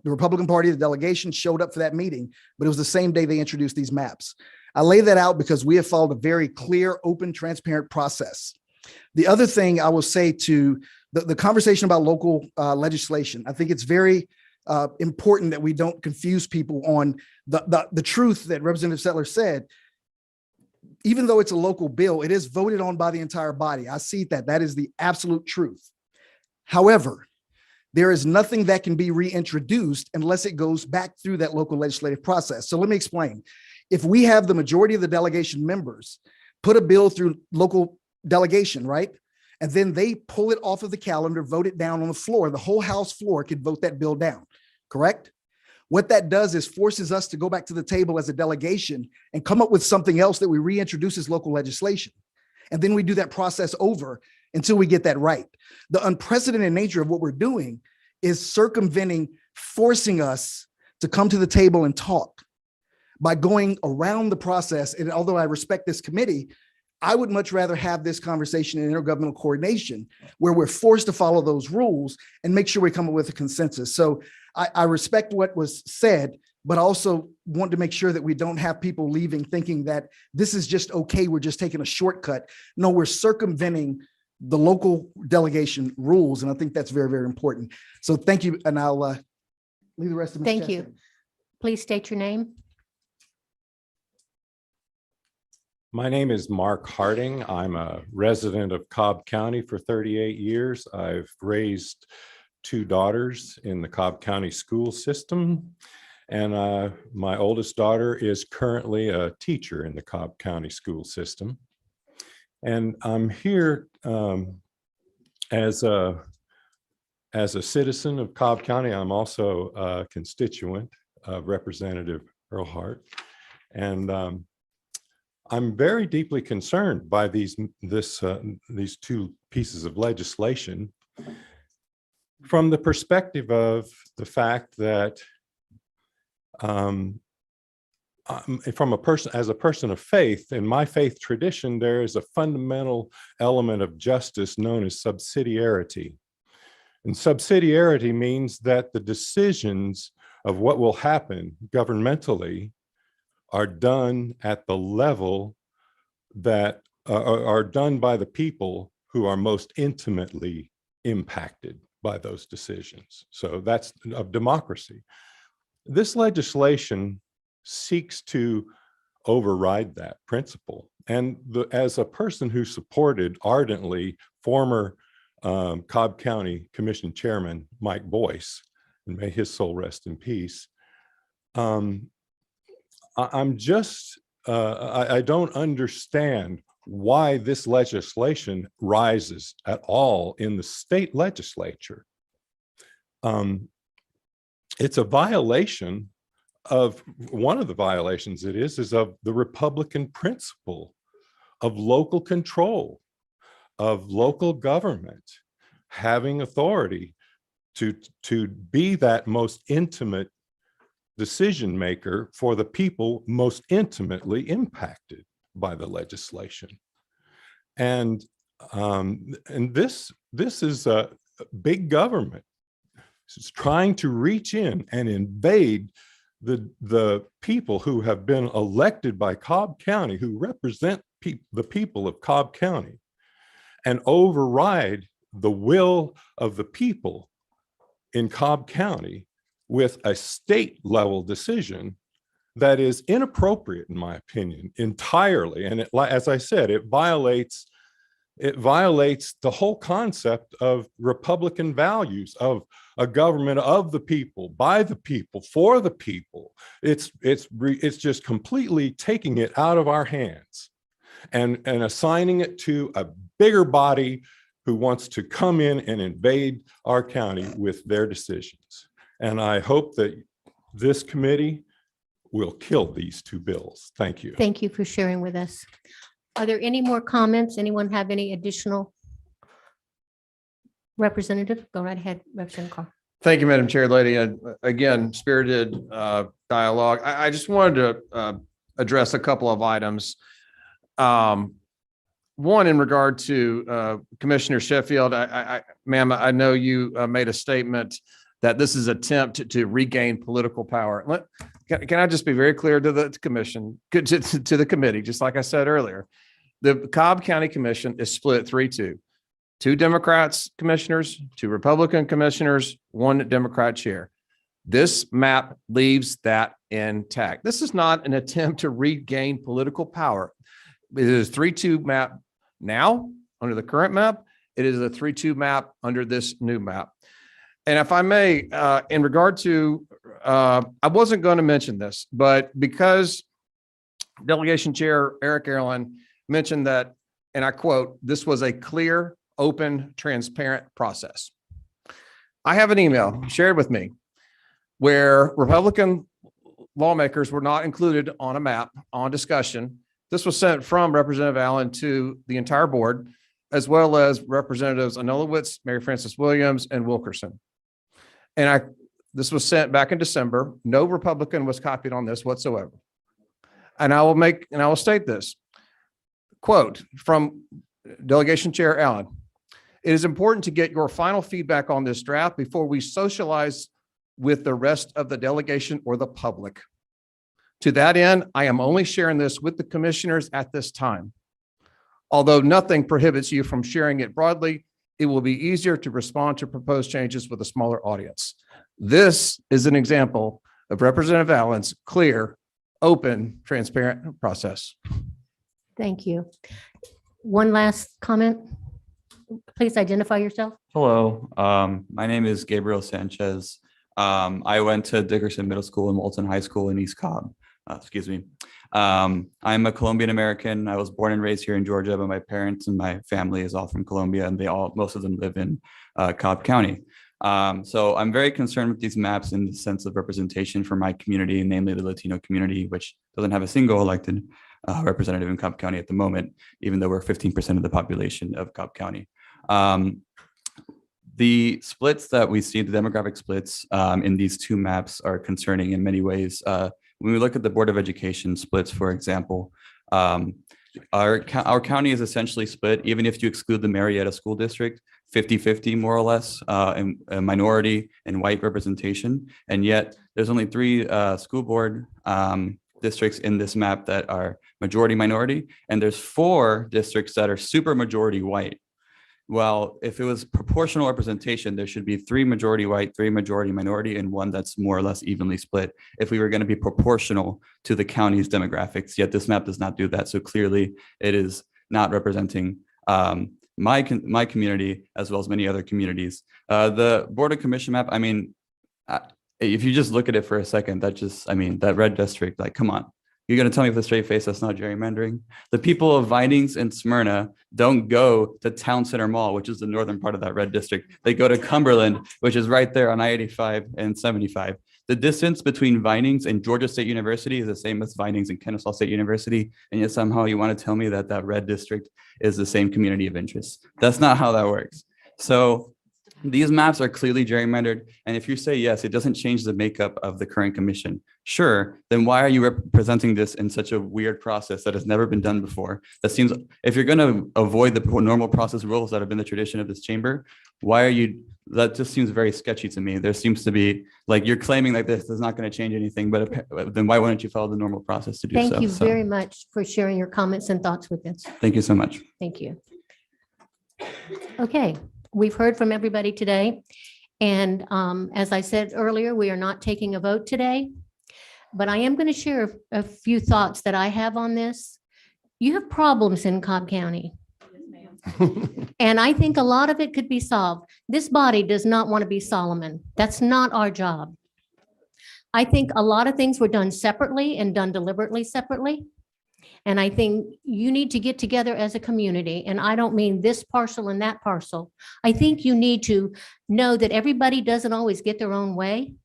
Republican Party, the delegation, showed up for that meeting, but it was the same day they introduced these maps. I lay that out because we have followed a very clear, open, transparent process. The other thing I will say to the conversation about local legislation, I think it's very important that we don't confuse people on the truth that Representative Setzler said. Even though it's a local bill, it is voted on by the entire body. I see that. That is the absolute truth. However, there is nothing that can be reintroduced unless it goes back through that local legislative process. So let me explain. If we have the majority of the delegation members put a bill through local delegation, right? And then they pull it off of the calendar, vote it down on the floor, the whole House floor could vote that bill down, correct? What that does is forces us to go back to the table as a delegation and come up with something else that we reintroduce as local legislation. And then we do that process over until we get that right. The unprecedented nature of what we're doing is circumventing, forcing us to come to the table and talk by going around the process. And although I respect this committee, I would much rather have this conversation in intergovernmental coordination where we're forced to follow those rules and make sure we come up with a consensus. So I respect what was said, but also want to make sure that we don't have people leaving thinking that this is just okay, we're just taking a shortcut. No, we're circumventing the local delegation rules. And I think that's very, very important. So thank you. And I'll leave the rest of Ms. Thank Chastain. you. Please state your name. My name is Mark Harding. I'm a resident of Cobb County for 38 years. I've raised 2 daughters in the Cobb County school system. And my oldest daughter is currently a teacher in the Cobb County school system. And I'm here as a citizen of Cobb County. I'm also a constituent of Representative Earlhart. And I'm very deeply concerned by these 2 pieces of legislation from the perspective of the fact that as a person of faith, in my faith tradition, there is a fundamental element of justice known as subsidiarity. And subsidiarity means that the decisions of what will happen governmentally are done at the level that are done by the people who are most intimately impacted by those decisions. So that's of democracy. This legislation seeks to override that principle. And as a person who supported ardently former Cobb County Commission Chairman Mike Boyce, and may his soul rest in peace, I'm just, I don't understand why this legislation rises at all in the state legislature. It's a violation of, one of the violations it is of the Republican principle of local control, of local government having authority to be that most intimate decision maker for the people most intimately impacted by the legislation. And this is a big government. It's trying to reach in and invade the people who have been elected by Cobb County, who represent the people of Cobb County, and override the will of the people in Cobb County with a state level decision that is inappropriate, in my opinion, entirely. And as I said, it violates the whole concept of Republican values of a government of the people, by the people, for the people. It's just completely taking it out of our hands and assigning it to a bigger body who wants to come in and invade our county with their decisions. And I hope that this committee will kill these two bills. Thank you. Thank you for sharing with us. Are there any more comments? Anyone have any additional? Representative, go right ahead, Representative Carr. Thank you, Madam Chair, Lady. And again, spirited dialogue. I just wanted to address a couple of items. One, in regard to Commissioner Sheffield, ma'am, I know you made a statement that this is an attempt to regain political power. Can I just be very clear to the commission, to the committee, just like I said earlier? The Cobb County Commission is split 3-2. 2 Democrats commissioners, 2 Republican commissioners, 1 Democrat chair. This map leaves that intact. This is not an attempt to regain political power. It is 3-2 map now under the current map. It is a 3-2 map under this new map. And if I may, in regard to, I wasn't going to mention this, but because Delegation Chair Eric Erlin mentioned that, and I quote, this was a clear, open, transparent process. I have an email shared with me where Republican lawmakers were not included on a map on discussion. This was sent from Representative Allen to the entire board, as well as Representatives Anulowicz, Mary Frances Williams, and Wilkerson. And this was sent back in December. No Republican was copied on this whatsoever. And I will state this, quote from Delegation Chair Allen. It is important to get your final feedback on this draft before we socialize with the rest of the delegation or the public. To that end, I am only sharing this with the commissioners at this time. Although nothing prohibits you from sharing it broadly, it will be easier to respond to proposed changes with a smaller audience. This is an example of Representative Allen's clear, open, transparent process. Thank you. One last comment. Please identify yourself. Hello, my name is Gabriel Sanchez. I went to Dickerson Middle School and Moulton High School in East Cobb. Excuse me. I'm a Colombian American. I was born and raised here in Georgia, but my parents and my family is all from Colombia, and most of them live in Cobb County. So I'm very concerned with these maps in the sense of representation for my community, namely the Latino community, which doesn't have a single elected representative in Cobb County at the moment, even though we're 15% of the population of Cobb County. The splits that we see, the demographic splits in these 2 maps are concerning in many ways. When we look at the Board of Education splits, for example, our county is essentially split, even if you exclude the Marietta School District, 50-50 more or less in minority and white representation. And yet there's only 3 school board districts in this map that are majority minority, and there's 4 districts that are super majority white. Well, if it was proportional representation, there should be 3 majority white, 3 majority minority, and 1 that's more or less evenly split if we were going to be proportional to the county's demographics. Yet this map does not do that. So clearly it is not representing my community as well as many other communities. The Board of Commission map, I mean, if you just look at it for a second, that red district, like, come on. You're going to tell me with a straight face that's not gerrymandering? The people of Vinings and Smyrna don't go to Town Center Mall, which is the northern part of that red district. They go to Cumberland, which is right there on I-85 and 75. The distance between Vinings and Georgia State University is the same as Vinings and Kennesaw State University. And yet somehow you want to tell me that that red district is the same community of interest. That's not how that works. So these maps are clearly gerrymandered. And if you say, yes, it doesn't change the makeup of the current commission, sure, then why are you representing this in such a weird process that has never been done before? That seems, if you're going to avoid the normal process rules that have been the tradition of this chamber, that just seems very sketchy to me. There seems to be, like, you're claiming that this is not going to change anything, but then why wouldn't you follow the normal process to do so? Thank you very much for sharing your comments and thoughts with us. Thank you so much. Thank you. Okay. We've heard from everybody today. And as I said earlier, we are not taking a vote today, but I am going to share a few thoughts that I have on this. You have problems in Cobb County. And I think a lot of it could be solved. This body does not want to be Solomon. That's not our job. I think a lot of things were done separately and done deliberately separately. And I think you need to get together as a community. And I don't mean this parcel and that parcel. I think you need to know that everybody doesn't always get their own way.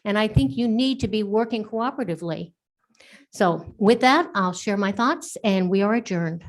And I think you need to be working cooperatively. So with that, I'll share my thoughts and we are adjourned.